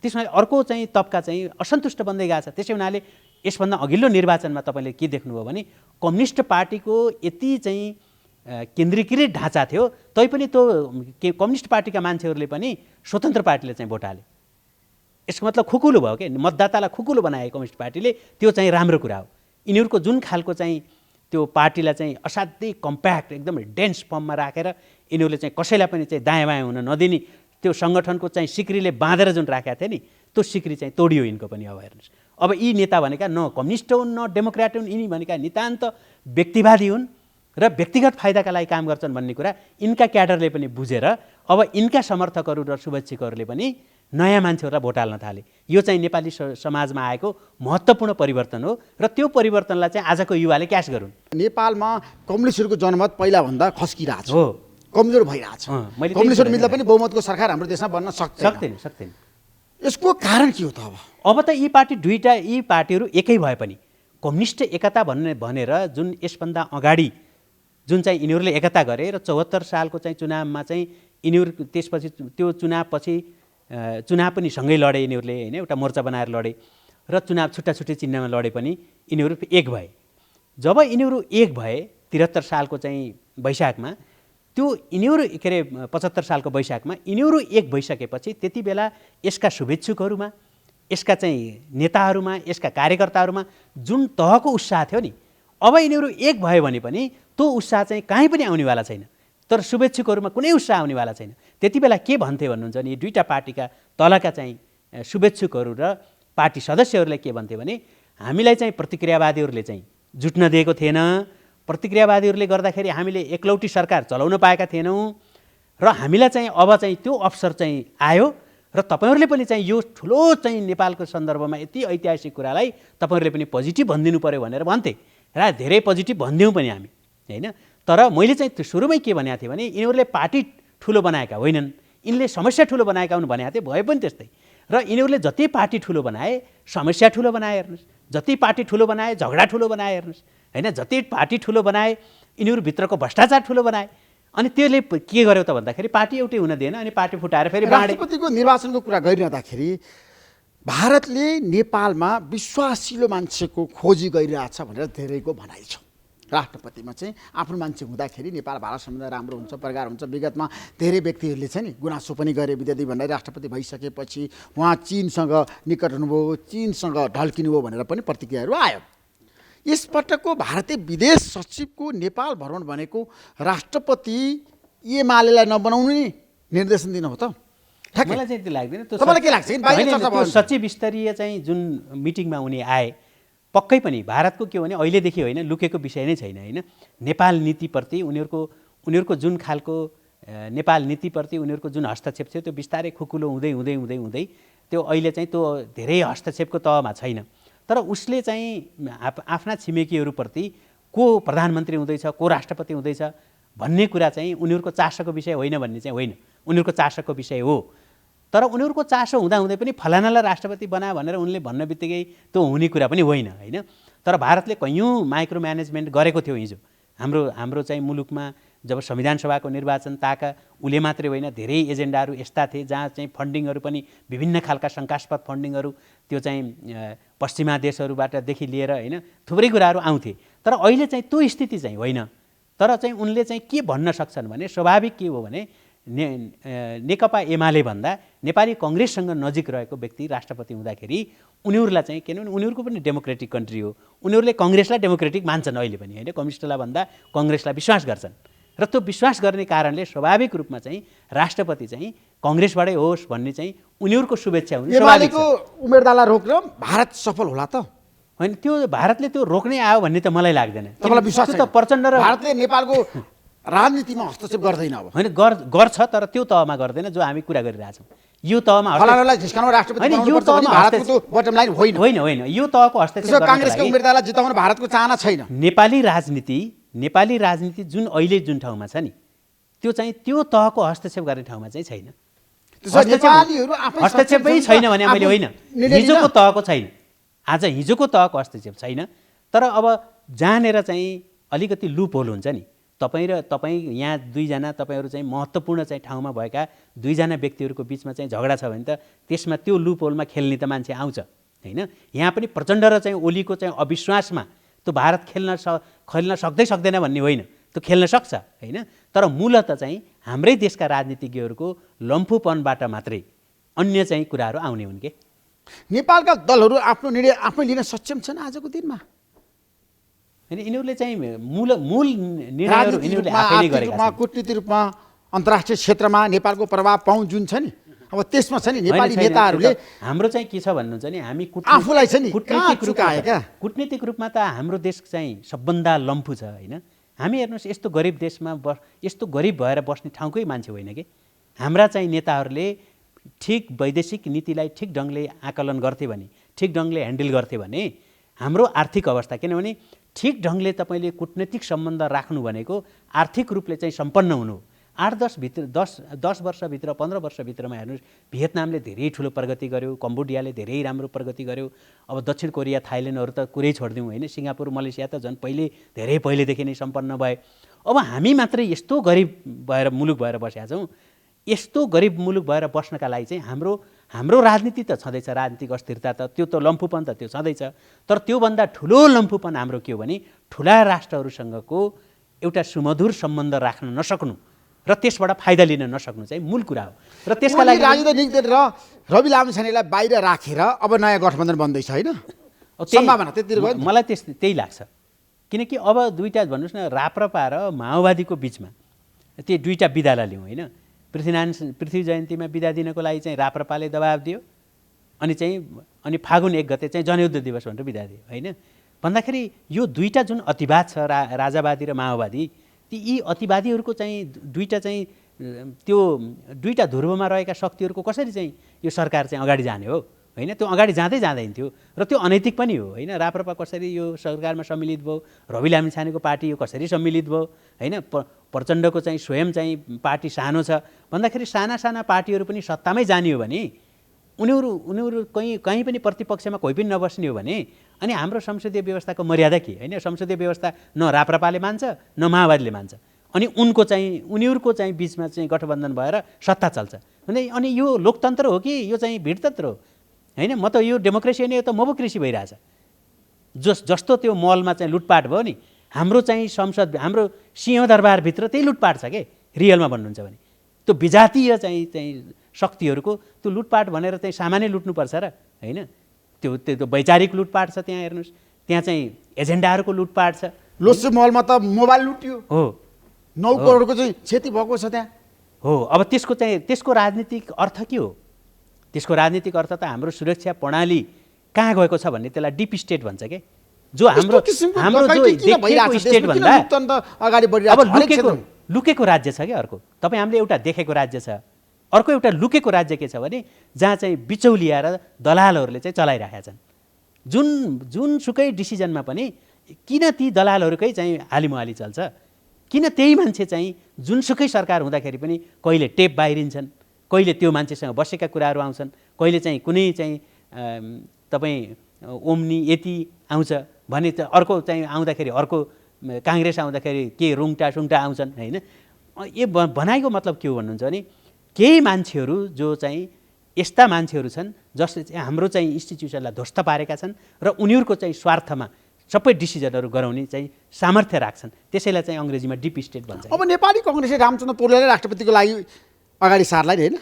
त्यसमा अर्को चाहिँ तबका चाहिँ असन्तुष्ट बन्दै गएको छ। त्यसै हुनाले यसभन्दा अघिल्लो निर्वाचनमा तपाईँले के देख्नुभयो भने कम्युनिस्ट पार्टीको यति चाहिँ केन्द्रीकृत ढाँचा थियो, तैपनि त्यो कम्युनिस्ट पार्टीका मान्छेहरूले पनि स्वतन्त्र पार्टीले चाहिँ भोट हाले यसको मतलब खुकुलो भयो के, मतदातालाई खुकुलो बनाए कम्युनिस्ट पार्टीले, त्यो चाहिँ राम्रो कुरा हो। यिनीहरूको जुन खालको चाहिँ त्यो पार्टीलाई चाहिँ असाध्यै कम्प्याक्ट एकदमै डेन्स फर्ममा राखेर यिनीहरूले चाहिँ कसैलाई पनि चाहिँ दायाँ बायाँ हुन नदिने त्यो सङ्गठनको चाहिँ सिक्रीले बाँधेर जुन राखेका थिए नि, त्यो सिक्री चाहिँ तोडियो यिनको पनि। अब हेर्नुहोस्, अब यी नेता भनेका न कम्युनिस्ट हुन् न डेमोक्रेट हुन्, यिनी भनेका नितान्त व्यक्तिवादी हुन् र व्यक्तिगत फाइदाका लागि काम गर्छन् भन्ने कुरा यिनका क्याडरले पनि बुझेर अब यिनका समर्थकहरू र शुभेच्छुकहरूले पनि नयाँ मान्छेहरूलाई भोट हाल्न थाले। यो चाहिँ नेपाली समाजमा आएको महत्त्वपूर्ण परिवर्तन हो र त्यो परिवर्तनलाई चाहिँ आजको युवाले क्याच गरून्। नेपालमा कम्युनिस्टहरूको जनमत पहिलाभन्दा खस्किरहेछ, हो, कमजोर भइरहेछ। कम्युनिस्टहरू मिल्दा पनि बहुमतको सरकार हाम्रो देशमा बन्न सक्दैन। यसको कारण के हो त? अब त यी पार्टीहरू एकै भए पनि कम्युनिस्ट एकता भनेर जुन यसभन्दा अगाडि जुन चाहिँ यिनीहरूले एकता गरे र 74 सालको चाहिँ चुनावमा चाहिँ यिनीहरू त्यसपछि त्यो चुनाव पनि सँगै लडे यिनीहरूले होइन, एउटा मोर्चा बनाएर लडे र चुनाव छुट्टा छुट्टै चिन्हमा लडे पनि यिनीहरू एक भए। जब यिनीहरू एक भए 73 सालको चाहिँ वैशाखमा, त्यो यिनीहरू के अरे 75 सालको वैशाखमा यिनीहरू एक भइसकेपछि त्यति बेला यसका शुभेच्छुकहरूमा, यसका चाहिँ नेताहरूमा, यसका कार्यकर्ताहरूमा जुन तहको उत्साह थियो नि, अब यिनीहरू एक भयो भने पनि त्यो उत्साह चाहिँ कहीँ पनि आउनेवाला छैन। तर शुभेच्छुकहरूमा कुनै उत्साह आउनेवाला छैन। त्यति बेला के भन्थे भन्नुहुन्छ नि, दुईवटा पार्टीका तलका चाहिँ शुभेच्छुकहरू र पार्टी सदस्यहरूले के भन्थे भने, हामीलाई चाहिँ प्रतिक्रियावादीहरूले चाहिँ जुट्न दिएको थिएन, प्रतिक्रियावादीहरूले गर्दाखेरि हामीले एकलौटी सरकार चलाउन पाएका थिएनौँ र हामीलाई चाहिँ अब चाहिँ त्यो अवसर चाहिँ आयो र तपाईँहरूले पनि चाहिँ यो ठुलो चाहिँ नेपालको सन्दर्भमा यति ऐतिहासिक कुरालाई तपाईँहरूले पनि पोजिटिभ भनिदिनु पऱ्यो भनेर भन्थे र धेरै पोजिटिभ भनिदिउँ पनि हामी होइन। तर मैले चाहिँ सुरुमै के भनेको थिएँ भने, यिनीहरूले पार्टी ठुलो बनाएका होइनन्, यिनले समस्या ठुलो बनाएका हुन् भनेको थिएँ, भयो पनि त्यस्तै। र यिनीहरूले जति पार्टी ठुलो बनाए समस्या ठुलो बनाए, हेर्नुहोस्, जति पार्टी ठुलो बनाए झगडा ठुलो बनाए, हेर्नुहोस् होइन, जति पार्टी ठुलो बनाए यिनीहरूभित्रको भ्रष्टाचार ठुलो बनाए। अनि त्यसले के गर्यो त भन्दाखेरि पार्टी एउटै हुन दिएन, अनि पार्टी फुटाएर फेरि बाँडे। राष्ट्रपतिको निर्वाचनको कुरा गरिरहँदाखेरि भारतले नेपालमा विश्वासिलो मान्छेको खोजी गरिरहेछ भनेर धेरैको भनाइ छ। राष्ट्रपतिमा चाहिँ आफ्नो मान्छे हुँदाखेरि नेपाल भारत सम्बन्ध राम्रो हुन्छ, प्रगार हुन्छ। विगतमा धेरै व्यक्तिहरूले चाहिँ नि गुनासो पनि गरे विद्यार्थी भन्दै राष्ट्रपति भइसकेपछि उहाँ चीनसँग निकट हुनुभयो, चीनसँग ढल्किनुभयो भनेर पनि प्रतिक्रियाहरू आयो। यसपटकको भारतीय विदेश सचिवको नेपाल भ्रमण भनेको राष्ट्रपति एमालेलाई नबनाउनु नि निर्देशन दिनु हो त? मलाई चाहिँ त्यो लाग्दैन। तपाईँलाई के लाग्छ? सचिव स्तरीय चाहिँ जुन मिटिङमा उनी आए, पक्कै पनि भारतको के हो भने अहिलेदेखि होइन, लुकेको विषय नै छैन होइन। नेपाल नीतिप्रति उनीहरूको जुन खालको नेपाल नीतिप्रति उनीहरूको जुन हस्तक्षेप थियो त्यो बिस्तारै खुकुलो हुँदै हुँदै हुँदै हुँदै त्यो अहिले चाहिँ त्यो धेरै हस्तक्षेपको तहमा छैन। तर उसले चाहिँ आफ्ना छिमेकीहरूप्रति को प्रधानमन्त्री हुँदैछ, को राष्ट्रपति हुँदैछ भन्ने कुरा चाहिँ उनीहरूको चासोको विषय होइन भन्ने चाहिँ होइन, उनीहरूको चासोको विषय हो। तर उनीहरूको चासो हुँदाहुँदै पनि फलानालाई राष्ट्रपति बना भनेर उनले भन्ने बित्तिकै त्यो हुने कुरा पनि होइन होइन। तर भारतले कैयौँ माइक्रो म्यानेजमेन्ट गरेको थियो हिजो हाम्रो चाहिँ मुलुकमा। जब संविधान सभाको निर्वाचन ताका उसले मात्रै होइन, धेरै एजेन्डाहरू यस्ता थिए जहाँ चाहिँ फन्डिङहरू पनि विभिन्न खालका शङ्कास्पद फन्डिङहरू त्यो चाहिँ पश्चिमा देशहरूबाटदेखि लिएर होइन थुप्रै कुराहरू आउँथे। तर अहिले चाहिँ त्यो स्थिति चाहिँ होइन। तर चाहिँ उनले चाहिँ के भन्न सक्छन् भने, स्वाभाविक के हो भने नेकपा एमाले भन्दा नेपाली कङ्ग्रेससँग नजिक रहेको व्यक्ति राष्ट्रपति हुँदाखेरि उनीहरूलाई चाहिँ किनभने उनीहरूको पनि डेमोक्रेटिक कन्ट्री हो, उनीहरूले कङ्ग्रेसलाई डेमोक्रेटिक मान्छन् अहिले पनि होइन, कम्युनिस्टलाई भन्दा कङ्ग्रेसलाई विश्वास गर्छन्। र त्यो विश्वास गर्ने कारणले स्वाभाविक रूपमा चाहिँ राष्ट्रपति चाहिँ कङ्ग्रेसबाटै होस् भन्ने चाहिँ उनीहरूको शुभेच्छा हुन्छ। एमालेको उम्मेदवारलाई रोक्न भारत सफल होला त? होइन, त्यो भारतले त्यो रोक्ने आयो भन्ने त मलाई लाग्दैन। तपाईँलाई विश्वास त प्रचण्ड र भारतले नेपालको राजनीतिमा हस्तक्षेप गर्दैन अब? होइन, गर्छ, तर त्यो तहमा गर्दैन जो हामी कुरा गरिरहेछौँ। यो तहमा फलानालाई झिस्काउन राष्ट्रपति बनाउनु पर्छ भन्ने भारतको त्यो बटम लाइन होइन। होइन, यो तहको हस्तक्षेप काङ्ग्रेसको उम्मेदवारलाई जिताउन भारतको चाहना छैन। नेपाली राजनीति जुन अहिले जुन ठाउँमा छ नि, त्यो चाहिँ त्यो तहको हस्तक्षेप गर्ने ठाउँमा चाहिँ छैन। हस्तक्षेपै छैन भने मैले होइन, हिजोको तहको छैन, आज हिजोको तहको हस्तक्षेप छैन। तर अब जहाँनिर चाहिँ अलिकति लुप होल हुन्छ नि, तपाईँ यहाँ दुईजना तपाईँहरू चाहिँ महत्त्वपूर्ण चाहिँ ठाउँमा भएका दुईजना व्यक्तिहरूको बिचमा चाहिँ झगडा छ भने त त्यसमा त्यो लुप होलमा खेल्ने त मान्छे आउँछ होइन। यहाँ पनि प्रचण्ड र चाहिँ ओलीको चाहिँ अविश्वासमा त्यो भारत खेल्न सक्दैन भन्ने होइन, त्यो खेल्न सक्छ होइन। तर मूलत चाहिँ हाम्रै देशका राजनीतिज्ञहरूको लम्फुपनबाट मात्रै अन्य चाहिँ कुराहरू आउने हुन् के। नेपालका दलहरू आफ्नो निर्णय आफै लिन सक्षम छन् आजको दिनमा? होइन, यिनीहरूले चाहिँ मूल निर्णयहरू राजनीतिक यिनीहरूले रूपमा, आफैले आर्थिक गरेका रूपमा, छन्। कूटनीतिक रूपमा, अन्तर्राष्ट्रिय क्षेत्रमा नेपालको प्रभाव पाउँ जुन छ नि, अब त्यसमा छ नि होइन, नेपाली छैन, नेताहरूले हाम्रो चाहिँ के छ भन्नुहुन्छ नि, हामी आफूलाई छ नि, कहाँ कूटनीतिक चुकायो क्या? कूटनीतिक रूपमा त हाम्रो देश चाहिँ सबभन्दा लम्फु छ होइन। हामी हेर्नुहोस्, यस्तो गरिब देशमा यस्तो गरिब भएर बस्ने ठाउँकै मान्छे होइन कि। हाम्रा चाहिँ नेताहरूले ठिक वैदेशिक नीतिलाई ठिक ढङ्गले आकलन गर्थे भने, ठिक ढङ्गले ह्यान्डल गर्थे भने हाम्रो आर्थिक अवस्था, किनभने ठिक ढङ्गले तपाईँले कूटनीतिक सम्बन्ध राख्नु भनेको आर्थिक रूपले चाहिँ सम्पन्न हुनु। 8-10 वर्षभित्र 15 वर्षभित्रमा हेर्नुहोस्, भियतनामले धेरै ठुलो प्रगति गर्यो, कम्बोडियाले धेरै राम्रो प्रगति गर्यो, अब दक्षिण कोरिया, थाइल्यान्डहरू त कुरै छोडिदिउँ होइन, सिङ्गापुर, मलेसिया त झन् धेरै पहिलेदेखि नै सम्पन्न भए। अब हामी मात्रै यस्तो गरिब भएर मुलुक भएर बसेका छौँ। यस्तो गरिब मुलुक भएर बस्नका लागि चाहिँ हाम्रो राजनीति त छँदैछ, राजनीतिक अस्थिरता त त्यो त लम्फुपन त त्यो छँदैछ। तर त्योभन्दा ठुलो लम्फुपन हाम्रो के हो भने ठुला राष्ट्रहरूसँगको एउटा सुमधुर सम्बन्ध राख्न नसक्नु र त्यसबाट फाइदा लिन नसक्नु चाहिँ मूल कुरा हो। र त्यसका लागि राजनीतिक दल र रवि लामिछानेलाई बाहिर राखेर अब नयाँ गठबन्धन बन्दैछ होइन, सम्भावना त्यतिर गयो। मलाई त्यही लाग्छ, किनकि अब दुईवटा भन्नुहोस् न, राप्रपा र माओवादीको बिचमा त्यो दुईवटा बिदालाई लिउँ होइन। पृथ्वी जयन्तीमा बिदा दिनको लागि चाहिँ राप्रपाले दबाब दियो, अनि फागुन 1 गते चाहिँ जनयुद्ध दिवस भनेर बिदा दियो होइन। भन्दाखेरि यो दुईवटा जुन अतिवाद छ, राजावादी र माओवादी, यी अतिवादीहरूको चाहिँ दुईवटा चाहिँ त्यो दुईवटा ध्रुवमा रहेका शक्तिहरूको कसरी चाहिँ यो सरकार चाहिँ अगाडि जाने हो होइन। त्यो अगाडि जाँदैन थियो र त्यो अनैतिक पनि हो होइन। राप्रपा कसरी यो सरकारमा सम्मिलित भयो, रवि लामिछानेको पार्टी यो कसरी सम्मिलित भयो होइन। प्रचण्डको चाहिँ स्वयं चाहिँ पार्टी सानो छ भन्दाखेरि साना पार्टीहरू पनि सत्तामै जाने हो भने उनीहरू कहीँ पनि प्रतिपक्षमा कोही पनि नबस्ने हो भने अनि हाम्रो संसदीय व्यवस्थाको मर्यादा के होइन। संसदीय व्यवस्था न राप्रपाले मान्छ न माओवादीले मान्छ, अनि उनीहरूको चाहिँ बिचमा चाहिँ गठबन्धन भएर सत्ता चल्छ अनि यो लोकतन्त्र हो कि यो चाहिँ भिडतन्त्र हो होइन। म त यो डेमोक्रेसी होइन, यो त मोबोक्रेसी भइरहेछ। जस्तो त्यो मलमा चाहिँ लुटपाट भयो नि, हाम्रो चाहिँ संसद, हाम्रो सिंहदरबारभित्र त्यही लुटपाट छ के रियलमा भन्नुहुन्छ भने। त्यो विजातीय चाहिँ शक्तिहरूको त्यो लुटपाट भनेर चाहिँ सामान्य लुट्नुपर्छ र होइन। त्यो वैचारिक लुटपाट छ त्यहाँ हेर्नुहोस्, त्यहाँ चाहिँ एजेन्डाहरूको लुटपाट छ। लोसे मलमा त मोबाइल लुट्यो हो, 9 करोडको चाहिँ क्षति भएको छ त्यहाँ हो। अब त्यसको राजनीतिक अर्थ के हो? त्यसको राजनीतिक अर्थ त हाम्रो सुरक्षा प्रणाली कहाँ गएको छ भन्ने, त्यसलाई डिप स्टेट भन्छ के। जो हाम्रो जो देखेको स्टेट भन्दा अब लुकेको राज्य छ क्या अर्को। तपाईँ हामीले एउटा देखेको राज्य छ, अर्को एउटा लुकेको राज्य के छ भने जहाँ चाहिँ बिचौलिया र दलालहरूले चाहिँ चलाइरहेका छन्। जुनसुकै डिसिजनमा पनि किन ती दलालहरूकै चाहिँ हालिमुहाली चल्छ, किन त्यही मान्छे चाहिँ जुनसुकै सरकार हुँदाखेरि पनि कहिले टेप बाहिरिन्छन्, कहिले त्यो मान्छेसँग बसेका कुराहरू आउँछन्, कहिले चाहिँ कुनै चाहिँ तपाईँ ओम्नी यति आउँछ भने अर्को चाहिँ आउँदाखेरि, अर्को काङ्ग्रेस आउँदाखेरि के रुङटा सुङटा आउँछन् होइन। यो भनाइको मतलब के हो भन्नुहुन्छ भने केही मान्छेहरू जो चाहिँ यस्ता मान्छेहरू छन् जसले चाहिँ हाम्रो चाहिँ इन्स्टिट्युसनलाई ध्वस्त पारेका छन् र उनीहरूको चाहिँ स्वार्थमा सबै डिसिजनहरू गराउने चाहिँ सामर्थ्य राख्छन्। त्यसैलाई चाहिँ अङ्ग्रेजीमा डिप स्टेट भन्छ। अब नेपाली कङ्ग्रेसले रामचन्द्र पौडेललाई राष्ट्रपतिको लागि अगाडि सार्लाई होइन,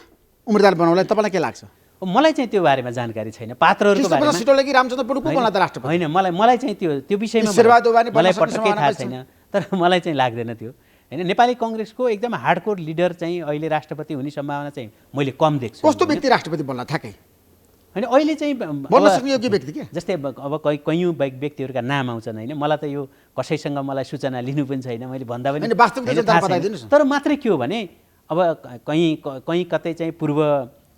उम्मेदवार बनाउलाई तपाईँलाई के लाग्छ? मलाई चाहिँ त्यो बारेमा जानकारी छैन, पात्रहरूको बारेमा। सिटोलाई कि रामचन्द्र पौडेल को बन्ला त राष्ट्रपति होइन, मलाई चाहिँ त्यो विषयमा मलाई पटक्कै थाहा छैन, तर मलाई चाहिँ लाग्दैन त्यो होइन। नेपाली कङ्ग्रेसको एकदम हार्डकोर लिडर चाहिँ अहिले राष्ट्रपति हुने सम्भावना चाहिँ मैले कम देख्छु। कस्तो व्यक्ति राष्ट्रपति बन्ला थाकै होइन अहिले चाहिँ बन्न सक्ने योग्य व्यक्ति के? जस्तै अब कैयौँ व्यक्तिहरूका नाम आउँछन् होइन। मलाई त यो कसैसँग मलाई सूचना लिनु पनि छैन, मैले भन्दा पनि तर मात्रै के हो भने अब कहीँ कतै चाहिँ पूर्व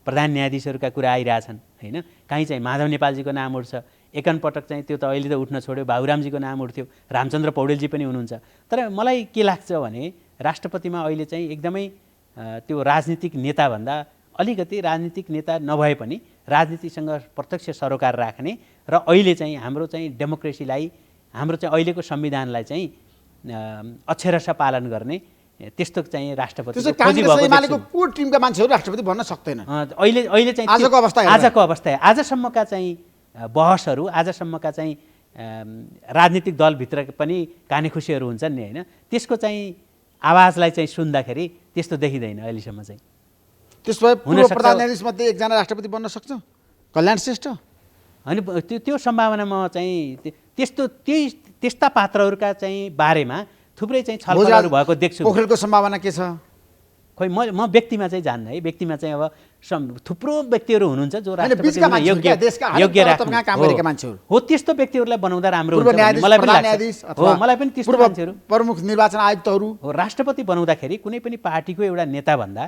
प्रधान न्यायाधीशहरूका कुरा आइरहेछन् होइन। कहीँ चाहिँ माधव नेपालजीको नाम उठ्छ, एकनपटक चाहिँ त्यो त अहिले त उठ्न छोड्यो, बाबुरामजीको नाम उठ्थ्यो, रामचन्द्र पौडेलजी पनि हुनुहुन्छ। तर मलाई के लाग्छ भने राष्ट्रपतिमा अहिले चाहिँ एकदमै त्यो राजनीतिक नेताभन्दा अलिकति राजनीतिक नेता नभए पनि राजनीतिसँग प्रत्यक्ष सरोकार राख्ने र अहिले चाहिँ हाम्रो चाहिँ डेमोक्रेसीलाई, हाम्रो चाहिँ अहिलेको संविधानलाई चाहिँ अक्षरशः पालन गर्ने त्यस्तो चाहिँ राष्ट्रपति को टिमका मान्छेहरू राष्ट्रपति बन्न सक्दैन अहिले चाहिँ आजको अवस्था आजसम्मका चाहिँ बहसहरू, आजसम्मका चाहिँ राजनीतिक दलभित्र पनि कानेखुसीहरू हुन्छन् नि होइन। त्यसको चाहिँ आवाजलाई चाहिँ सुन्दाखेरि त्यस्तो देखिँदैन अहिलेसम्म चाहिँ। त्यसो भए पूर्व प्रधान न्यायाधीश मध्ये एकजना राष्ट्रपति बन्न सक्छ कल्याण श्रेष्ठ अनि त्यो सम्भावनामा चाहिँ त्यस्ता पात्रहरूका चाहिँ बारेमा थुप्रै चाहिँ छलफलहरू भएको देख्छु। पोखरेलको सम्भावना के छ? खोइ म व्यक्तिमा चाहिँ जान्न है। व्यक्तिमा चाहिँ अब थुप्रो व्यक्तिहरू हुनुहुन्छ जो राष्ट्रपति बिचका मान्छेहरू क्या, देशका हरेक तहमा काम गरेका मान्छेहरू हो। त्यस्तो व्यक्तिहरूलाई बनाउँदा राम्रो पूर्व हुन्छ न्यायाधीश, मलाई पनि प्रधान लाग्छ। न्यायाधीश हो, अथवा मलाई पनि त्यस्तो पूर्व मान्छेहरू प्रमुख निर्वाचन आयुक्तहरू हो। राष्ट्रपति बनाउँदाखेरि कुनै पनि पार्टीको एउटा नेता भन्दा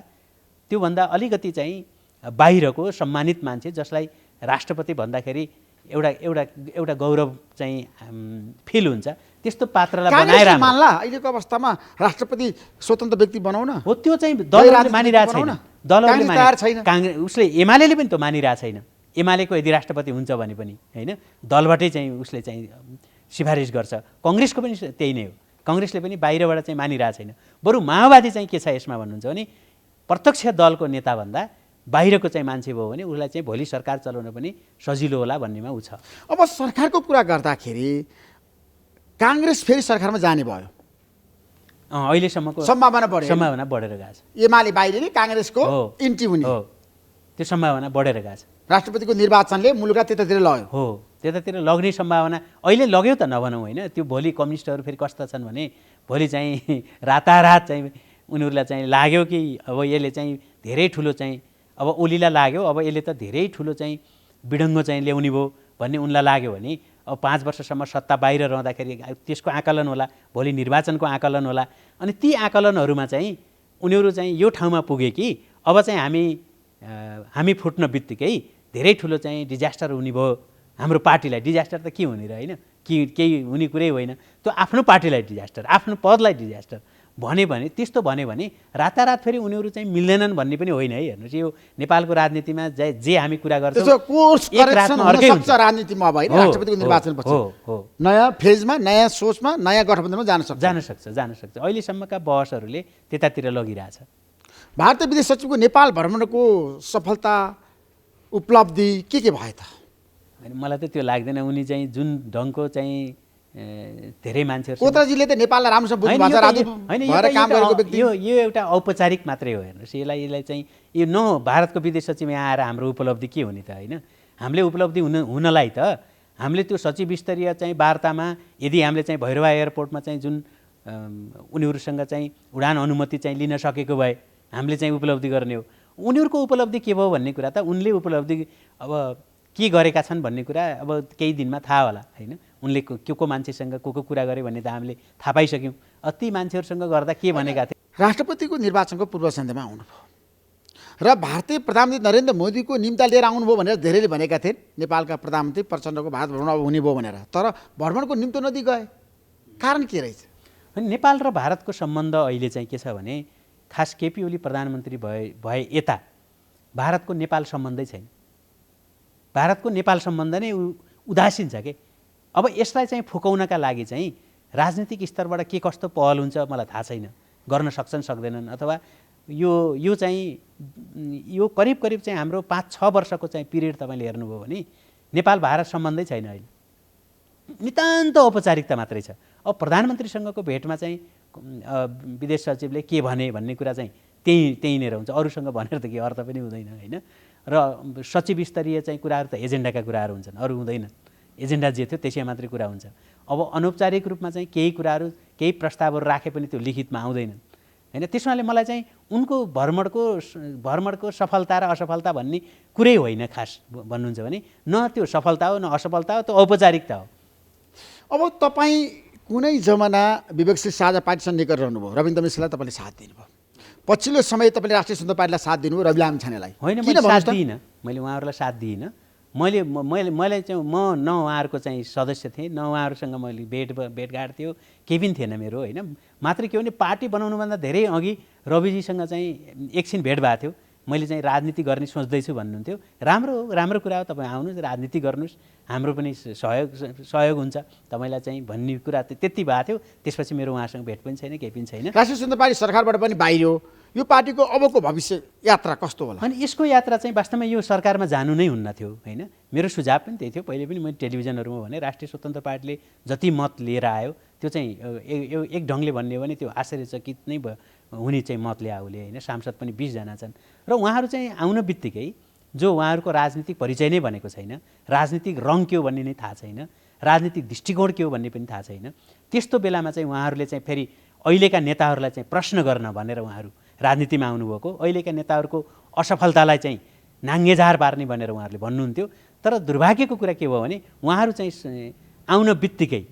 त्योभन्दा अलिकति चाहिँ बाहिरको सम्मानित मान्छे जसलाई राष्ट्रपति भन्दाखेरि एउटा एउटा एउटा गौरव चाहिँ फिल हुन्छ, त्यस्तो पात्रलाई बनाएर मान्ला। अहिलेको अवस्थामा राष्ट्रपति स्वतन्त्र व्यक्ति बनाउन हो। त्यो चाहिँ दलहरूले मानिरहेको छैन। दलहरूले काङ्ग्रेस उसले एमाले पनि त्यो मानिरहेको छैन। एमालेको यदि राष्ट्रपति हुन्छ भने पनि होइन, दलबाटै चाहिँ उसले चाहिँ सिफारिस गर्छ। कङ्ग्रेसको पनि त्यही नै हो। कङ्ग्रेसले पनि बाहिरबाट चाहिँ मानिरहेको छैन। बरु माओवादी चाहिँ के छ यसमा भन्नुहुन्छ भने प्रत्यक्ष दलको नेताभन्दा बाहिरको चाहिँ मान्छे भयो भने उसलाई चाहिँ भोलि सरकार चलाउन पनि सजिलो होला भन्नेमा ऊ छ। अब सरकारको कुरा गर्दाखेरि काङ्ग्रेस फेरि सरकारमा जाने भयो, अहिलेसम्मको सम्भावना बढेर गएको छ। एमाले बाहिरले काङ्ग्रेसको इन्ट्री हुने हो, त्यो सम्भावना बढेर गएको छ। राष्ट्रपतिको निर्वाचनले मुलुकलाई त्यतातिर लग्यो। हो, त्यतातिर लग्ने सम्भावना अहिले लग्यो त नभनौँ होइन। त्यो भोलि कम्युनिस्टहरू फेरि कस्ता छन् भने भोलि चाहिँ रातारात चाहिँ उनीहरूलाई चाहिँ लाग्यो कि अब यसले चाहिँ धेरै ठुलो चाहिँ अब ओलीलाई लाग्यो, अब यसले त धेरै ठुलो चाहिँ बिडङ्गो चाहिँ ल्याउने भयो भन्ने उनलाई लाग्यो भने अब 5 वर्षसम्म सत्ता बाहिर रहँदाखेरि त्यसको आकलन होला, भोलि निर्वाचनको आकलन होला। अनि ती आकलनहरूमा चाहिँ उनीहरू चाहिँ यो ठाउँमा पुगे कि अब चाहिँ हामी फुट्न बित्तिकै धेरै ठुलो चाहिँ डिजास्टर हुने भयो हाम्रो पार्टीलाई। डिजास्टर त के हुने र होइन, केही हुने कुरै होइन। त्यो आफ्नो पार्टीलाई डिजास्टर, आफ्नो पदलाई डिजास्टर भने त्यस्तो भन्यो भने रातारात फेरि उनीहरू चाहिँ मिल्दैनन् भन्ने पनि होइन है। हेर्नुहोस् यो नेपालको राजनीतिमा जे हामी कुरा गर्छौँ एक रातमा अर्कै हुन्छ। राजनीतिमा अब होइन, राष्ट्रपतिको निर्वाचनपछि नयाँ फेजमा, नयाँ सोचमा, नयाँ गठबन्धनमा जान सक्छ। अहिलेसम्मका बहसहरूले त्यतातिर लगिरहेछ। भारतीय विदेश सचिवको नेपाल भ्रमणको सफलता उपलब्धि के भए त? मलाई त त्यो लाग्दैन। उनी चाहिँ जुन ढङ्गको चाहिँ धेरै मान्छेहरू कोत्राजीले त नेपाललाई राम्रोसँग बुझ्नु भएको छ, राजु भएर काम गरेको व्यक्ति। यो एउटा औपचारिक मात्रै हो। हेर्नुहोस् यसलाई चाहिँ यो भारतको विदेश सचिव यहाँ आएर हाम्रो उपलब्धि के हुने त होइन। हामीले उपलब्धि हुनलाई त हामीले त्यो सचिव स्तरीय चाहिँ वार्तामा यदि हामीले चाहिँ भैरवा एयरपोर्टमा चाहिँ जुन उनीहरूसँग चाहिँ उडान अनुमति चाहिँ लिन सकेको भए हामीले चाहिँ उपलब्धि गर्ने हो। उनीहरूको उपलब्धि के भयो भन्ने कुरा त उनले उपलब्धि अब के गरेका छन् भन्ने कुरा अब केही दिनमा थाहा होला होइन। उनले को मान्छेसँग को कुरा गरे भन्ने त हामीले थाहा पाइसक्यौँ। ती मान्छेहरूसँग गर्दा के भनेका थिए? राष्ट्रपतिको निर्वाचनको पूर्व सन्ध्यामा आउनुभयो र भारतीय प्रधानमन्त्री नरेन्द्र मोदीको निम्ता लिएर आउनुभयो भनेर धेरैले भनेका थिए। नेपालका प्रधानमन्त्री प्रचण्डको भारत भ्रमण अब हुने भयो भनेर, तर भ्रमणको निम्तो नदिई गए। कारण के रहेछ? नेपाल र भारतको सम्बन्ध अहिले चाहिँ के छ भने खास केपी ओली प्रधानमन्त्री भए यता भारतको नेपाल सम्बन्धै छैन। भारतको नेपाल सम्बन्ध नै उदासीन छ के। अब यसलाई चाहिँ फुकाउनका लागि चाहिँ राजनीतिक स्तरबाट के कस्तो पहल हुन्छ मलाई थाहा छैन। गर्न सक्छन् सक्दैनन्, अथवा यो चाहिँ यो करिब चाहिँ हाम्रो 5-6 वर्षको चाहिँ पिरियड तपाईँले हेर्नुभयो भने नेपाल भारत सम्बन्धै छैन। अहिले नितान्त औपचारिकता मात्रै छ। अब प्रधानमन्त्रीसँगको भेटमा चाहिँ विदेश सचिवले के भने भन्ने कुरा चाहिँ त्यहीँनिर हुन्छ। अरूसँग भनेर त के अर्थ पनि हुँदैन होइन। र सचिव स्तरीय चाहिँ कुराहरू त एजेन्डाका कुराहरू हुन्छन्, अरू हुँदैनन्। एजेन्डा जे थियो त्यसै मात्रै कुरा हुन्छ। अब अनौपचारिक रूपमा चाहिँ केही कुराहरू केही प्रस्तावहरू राखे पनि त्यो लिखितमा आउँदैनन् होइन। त्यसमाले मलाई चाहिँ उनको भ्रमणको सफलता र असफलता भन्ने कुरै होइन। खास भन्नुहुन्छ भने न त्यो सफलता हो न असफलता हो, त्यो औपचारिकता हो। अब तपाईँ कुनै जमाना विवेकशील साझा पार्टीसँग निकट रहनुभयो, रविन्द्र मिश्रलाई तपाईँले साथ दिनुभयो। पछिल्लो समय तपाईँले राष्ट्रिय स्वतन्त्र पार्टीलाई साथ दिनुभयो, रवि लामिछानेलाई। होइन, मैले साथ दिइनँ। मैले उहाँहरूलाई साथ दिइनँ। मैले चाहिँ म न उहाँहरूको चाहिँ सदस्य थिएँ, न उहाँहरूसँग मैले भेटघाट थियो, केही पनि थिएन मेरो होइन। मात्र के भने पार्टी बनाउनुभन्दा धेरै अघि रविजीसँग चाहिँ एकछिन भेट भएको थियो। मैले चाहिँ राजनीति गर्ने सोच्दैछु भन्नुहुन्थ्यो। राम्रो कुरा हो, तपाईँ आउनुहोस् राजनीति गर्नुहोस्, हाम्रो पनि सहयोग हुन्छ तपाईँलाई चाहिँ भन्ने कुरा त्यति भएको थियो। त्यसपछि मेरो उहाँसँग भेट पनि छैन, केही पनि छैन। राष्ट्रिय स्वतन्त्र पार्टी सरकारबाट पनि बाहिरियो। यो पार्टीको अबको भविष्य यात्रा कस्तो होला? अनि यसको यात्रा चाहिँ वास्तवमा यो सरकारमा जानु नै हुन्न थियो होइन। मेरो सुझाव पनि त्यही थियो। पहिले पनि मैले टेलिभिजनहरूमा भने राष्ट्रिय स्वतन्त्र पार्टीले जति मत लिएर आयो त्यो चाहिँ एक ढङ्गले भन्ने हो भने त्यो आश्चर्यचकित नै हुने चाहिँ मत ल्याउले होइन। सांसद पनि 20 जना छन् र उहाँहरू चाहिँ आउन बित्तिकै जो उहाँहरूको राजनीतिक परिचय नै बनेको छैन, राजनीतिक रङ के हो भन्ने नै थाहा छैन, राजनीतिक दृष्टिकोण के हो भन्ने पनि थाहा छैन, त्यस्तो बेलामा चाहिँ उहाँहरूले चाहिँ फेरि अहिलेका नेताहरूलाई चाहिँ प्रश्न गर्न भनेर उहाँहरू राजनीतिमा आउनुभएको, अहिलेका नेताहरूको असफलतालाई चाहिँ नाङ्गेझार पार्ने भनेर उहाँहरूले भन्नुहुन्थ्यो। तर दुर्भाग्यको कुरा के भयो भने उहाँहरू चाहिँ आउन बित्तिकै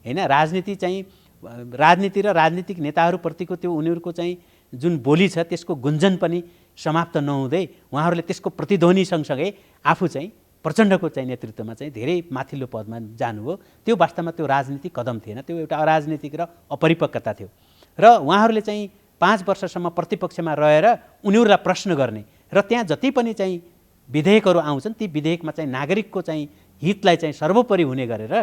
होइन राजनीति र राजनीतिक नेताहरूप्रतिको त्यो उनीहरूको चाहिँ जुन बोली छ त्यसको गुन्जन पनि समाप्त नहुँदै उहाँहरूले त्यसको प्रतिध्वनि सँगसँगै आफू चाहिँ प्रचण्डको चाहिँ नेतृत्वमा चाहिँ धेरै माथिल्लो पदमा जानुभयो। त्यो वास्तवमा त्यो राजनीतिक कदम थिएन, त्यो एउटा अराजनीतिक र अपरिपक्वता थियो। र उहाँहरूले चाहिँ 5 वर्षसम्म प्रतिपक्षमा रहेर उनीहरूलाई प्रश्न गर्ने र त्यहाँ जति पनि चाहिँ विधेयकहरू आउँछन् ती विधेयकमा चाहिँ नागरिकको चाहिँ हितलाई चाहिँ सर्वोपरि हुने गरेर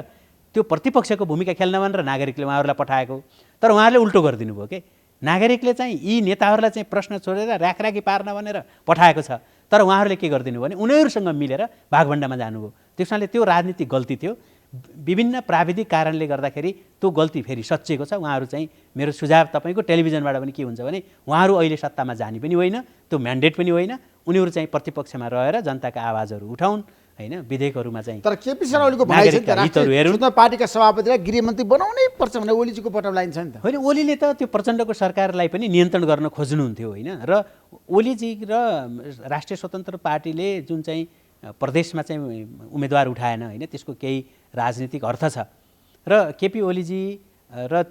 त्यो प्रतिपक्षको भूमिका खेल्न भनेर नागरिकले उहाँहरूलाई पठाएको। तर उहाँहरूले उल्टो गरिदिनु भयो के, नागरिकले चाहिँ यी नेताहरूलाई चाहिँ प्रश्न छोडेर राखराखी पार्न भनेर पठाएको छ, तर उहाँहरूले के गरिदिनु भने उनीहरूसँग मिलेर भागभण्डामा जानुभयो। त्यस कारणले त्यो राजनीतिक गल्ती थियो। विभिन्न प्राविधिक कारणले गर्दाखेरि त्यो गल्ती फेरि सच्चिएको छ। उहाँहरू चाहिँ मेरो सुझाव तपाईँको टेलिभिजनबाट पनि के हुन्छ भने उहाँहरू अहिले सत्तामा जाने पनि होइन, त्यो म्यान्डेट पनि होइन, उनीहरू चाहिँ प्रतिपक्षमा रहेर जनताका आवाजहरू उठाउन् होइन, विधेयकहरूमा चाहिँ। तर केपी शर्मा ओलीको भनाइ छ नि पार्टीका सभापति र गृहमन्त्री बनाउनै पर्छ भने ओलीजीको बटम लाइन छ नि त। होइन, ओलीले त त्यो प्रचण्डको सरकारलाई पनि नियन्त्रण गर्न खोज्नुहुन्थ्यो होइन। र ओलीजी र राष्ट्रिय स्वतन्त्र पार्टीले जुन चाहिँ प्रदेशमा चाहिँ उम्मेदवार उठाएन होइन, त्यसको केही राजनीतिक अर्थ छ। र केपी ओलीजी र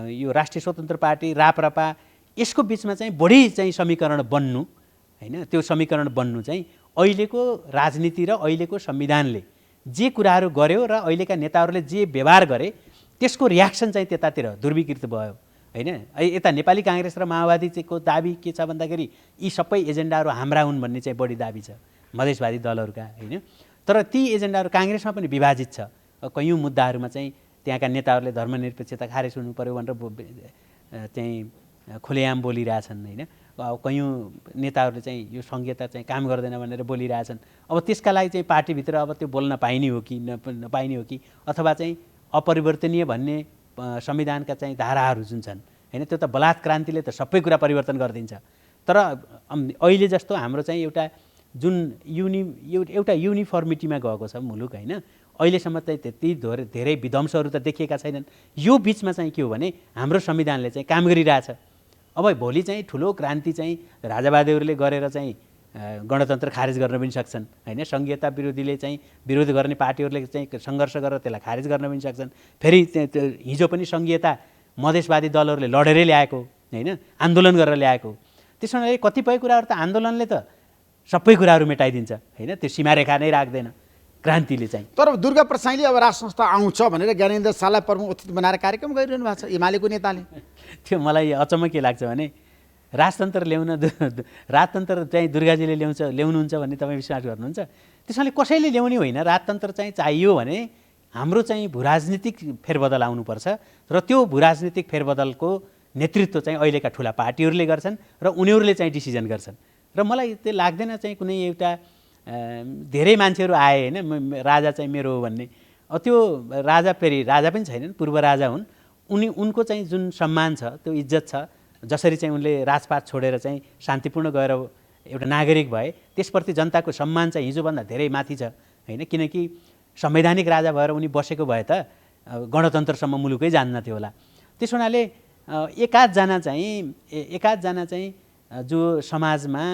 यो राष्ट्रिय स्वतन्त्र पार्टी राप्रपा यसको बिचमा चाहिँ बढी चाहिँ समीकरण बन्नु होइन, त्यो समीकरण बन्नु चाहिँ अहिलेको राजनीति र अहिलेको संविधानले जे कुराहरू गर्यो र अहिलेका नेताहरूले जे व्यवहार गरे त्यसको रियाक्सन चाहिँ त्यतातिर दुर्विकृत भयो होइन। यता नेपाली काङ्ग्रेस र माओवादीको दाबी के छ भन्दाखेरि यी सबै एजेन्डाहरू हाम्रा हुन् भन्ने चाहिँ बढी दाबी छ मधेसवादी दलहरूका होइन। तर ती एजेन्डाहरू काङ्ग्रेसमा पनि विभाजित छ। कयौँ मुद्दाहरूमा चाहिँ त्यहाँका नेताहरूले धर्मनिरपेक्षता खारेज हुनु पर्यो भनेर चाहिँ खुलेआम बोलिरहेछन् होइन। कयौँ नेताहरूले चाहिँ यो संहिता चाहिँ काम गर्दैन भनेर बोलिरहेछन्। अब त्यसका लागि चाहिँ पार्टीभित्र अब त्यो बोल्न पाइने हो कि नपाइने हो कि, अथवा चाहिँ अपरिवर्तनीय भन्ने संविधानका चाहिँ धाराहरू जुन छन् होइन, त्यो त बलात् क्रान्तिले त सबै कुरा परिवर्तन गरिदिन्छ। तर अहिले जस्तो हाम्रो चाहिँ एउटा जुन एउटा युनिफर्मिटीमा गएको छ मुलुक होइन, अहिलेसम्म चाहिँ त्यति धेरै विध्वंसहरू त देखिएका छैनन्। यो बिचमा चाहिँ के हो भने हाम्रो संविधानले चाहिँ काम गरिरहेछ। अब भोलि चाहिँ ठुलो क्रान्ति चाहिँ राजावादीहरूले गरेर चाहिँ गणतन्त्र खारेज गर्न पनि सक्छन् होइन, संघीयता विरोधीले चाहिँ विरोध गर्ने पार्टीहरूले चाहिँ सङ्घर्ष गरेर त्यसलाई खारेज गर्न पनि सक्छन्। फेरि हिजो पनि संघीयता मधेसवादी दलहरूले लडेरै ल्याएको होइन, आन्दोलन गरेर ल्याएको। त्यसो हुनाले कतिपय कुराहरू त आन्दोलनले त सबै कुराहरू मेटाइदिन्छ होइन, त्यो सीमारेखा नै राख्दैन क्रान्तिले चाहिँ। तर दुर्गा प्रसाईले अब राज संस्था आउँछ भनेर ज्ञानेन्द्र शाहलाई प्रमुख अतिथि बनाएर कार्यक्रम गरिरहनु भएको छ एमालेको नेताले। त्यो मलाई अचम्म के लाग्छ भने राजतन्त्र राजतन्त्र चाहिँ दुर्गाजीले ल्याउनुहुन्छ भन्ने तपाईँ विश्वास गर्नुहुन्छ? त्यसैले कसैले ल्याउने होइन, राजतन्त्र चाहिँ चाहियो भने हाम्रो चाहिँ भूराजनीतिक फेरबदल आउनुपर्छ र त्यो भूराजनीतिक फेरबदलको नेतृत्व चाहिँ अहिलेका ठुला पार्टीहरूले गर्छन् र उनीहरूले चाहिँ डिसिजन गर्छन्। र मलाई त्यो लाग्दैन चाहिँ कुनै एउटा धेरै मान्छेहरू आए होइन राजा चाहिँ मेरो हो भन्ने। त्यो राजा फेरि राजा पनि छैनन्, पूर्व राजा हुन्। उनको चाहिँ जुन सम्मान छ त्यो इज्जत छ, जसरी चाहिँ उनले राजपाट छोडेर चाहिँ शान्तिपूर्ण गएर एउटा नागरिक भए त्यसप्रति जनताको सम्मान चाहिँ हिजोभन्दा धेरै माथि छ होइन। किनकि संवैधानिक राजा भएर उनी बसेको भए त गणतन्त्रसम्म मुलुकै जान्नथ्यो होला। त्यस हुनाले एकाधजना चाहिँ जो समाजमा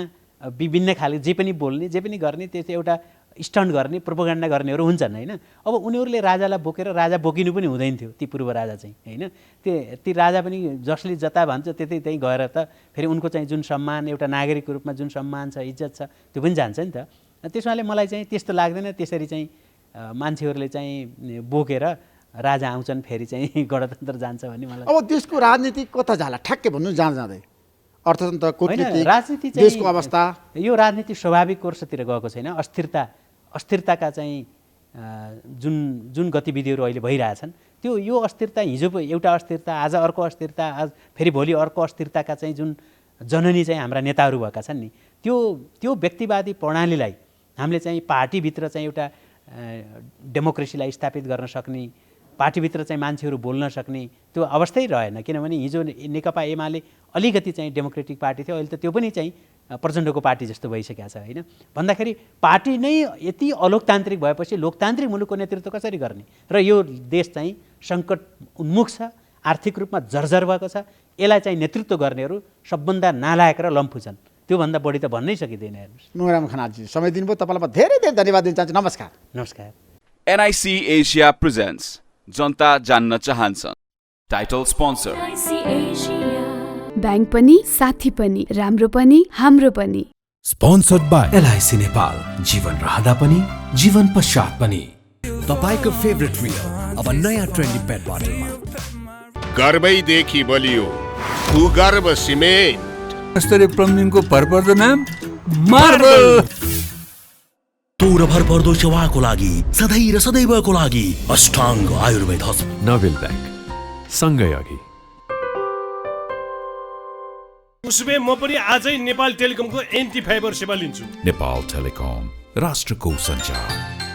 विभिन्न खाले जे पनि बोल्ने जे पनि गर्ने त्यो एउटा स्टन्ट गर्ने प्रोपोगन्डा गर्नेहरू हुन्छन् होइन। अब उनीहरूले राजालाई बोकेर राजा बोकिनु पनि हुँदैन थियो ती पूर्व राजा चाहिँ होइन। ती राजा पनि जसले जता भन्छ त्यतै त्यहीँ गएर त फेरि उनको चाहिँ जुन सम्मान एउटा नागरिकको रूपमा जुन सम्मान छ इज्जत छ त्यो पनि जान्छ नि त। त्यसमाले मलाई चाहिँ त्यस्तो लाग्दैन त्यसरी चाहिँ मान्छेहरूले चाहिँ बोकेर राजा आउँछन् फेरि चाहिँ गणतन्त्र जान्छ भन्ने मलाई। अब देशको राजनीति कता जाला ठ्याक्कै भन्नु जाँदै अर्थतन्त्र कूटनीति राजनीति चाहिँ देशको अवस्था यो राजनीति स्वाभाविक कोर्सतिर गएको छैन। अस्थिरताका चाहिँ जुन गतिविधिहरू अहिले भइरहेछन् त्यो यो अस्थिरता हिजो एउटा अस्थिरता आज अर्को अस्थिरता आज फेरि भोलि अर्को अस्थिरताका चाहिँ जुन जननी चाहिँ हाम्रा नेताहरू भएका छन् नि त्यो व्यक्तिवादी प्रणालीलाई हामीले चाहिँ पार्टीभित्र चाहिँ एउटा डेमोक्रेसीलाई स्थापित गर्न सक्ने पार्टीभित्र चाहिँ मान्छेहरू बोल्न सक्ने त्यो अवस्थै रहेन। किनभने हिजो नेकपा एमाले अलिकति चाहिँ डेमोक्रेटिक पार्टी थियो, अहिले त त्यो पनि चाहिँ प्रचण्डको पार्टी जस्तो भइसकेको छ होइन भन्दाखेरि पार्टी नै यति अलोकतान्त्रिक भएपछि लोकतान्त्रिक मुलुकको नेतृत्व कसरी गर्ने र यो देश चाहिँ सङ्कट उन्मुख छ आर्थिक रूपमा जर्जर भएको छ यसलाई चाहिँ नेतृत्व गर्नेहरू सबभन्दा नालायक र लम्फु छन् त्योभन्दा बढी त भन्नै सकिँदैन हेर्नुहोस् नुराम खनालजी समय दिनुभयो तपाईँलाई म धेरै धेरै धन्यवाद दिन चाहन्छु नमस्कार नमस्कार एनआइसी एसिया प्रेजेन्ट्स जनता जान्न चाहन्छन् टाइटल स्पोन्सर ब्याङ्क पनि साथी पनि राम्रो पनि हाम्रो पनि स्पोन्सर्ड बाई एलआइसी नेपाल जीवन रहँदा पनि जीवन पश्चात पनि तपाईको फेभरेट रियल अब नयाँ ट्रेन्डी पेट बोटलमा गर्वैदेखि बलियो भूगर्भ सिमेन्ट स्तरीय प्लम्बिङको भरपर्दो नाम मार्बल तोर भरपर्दो सेवाको लागि सधैँ र सदैवको लागि Ashtanga Ayurveda hospital Nobel bank सँगै अघि उसबे म पनि आजै नेपाल टेलिकमको एन्टी फाइबर सेवा लिन्छु नेपाल टेलिकम राष्ट्रको सञ्चार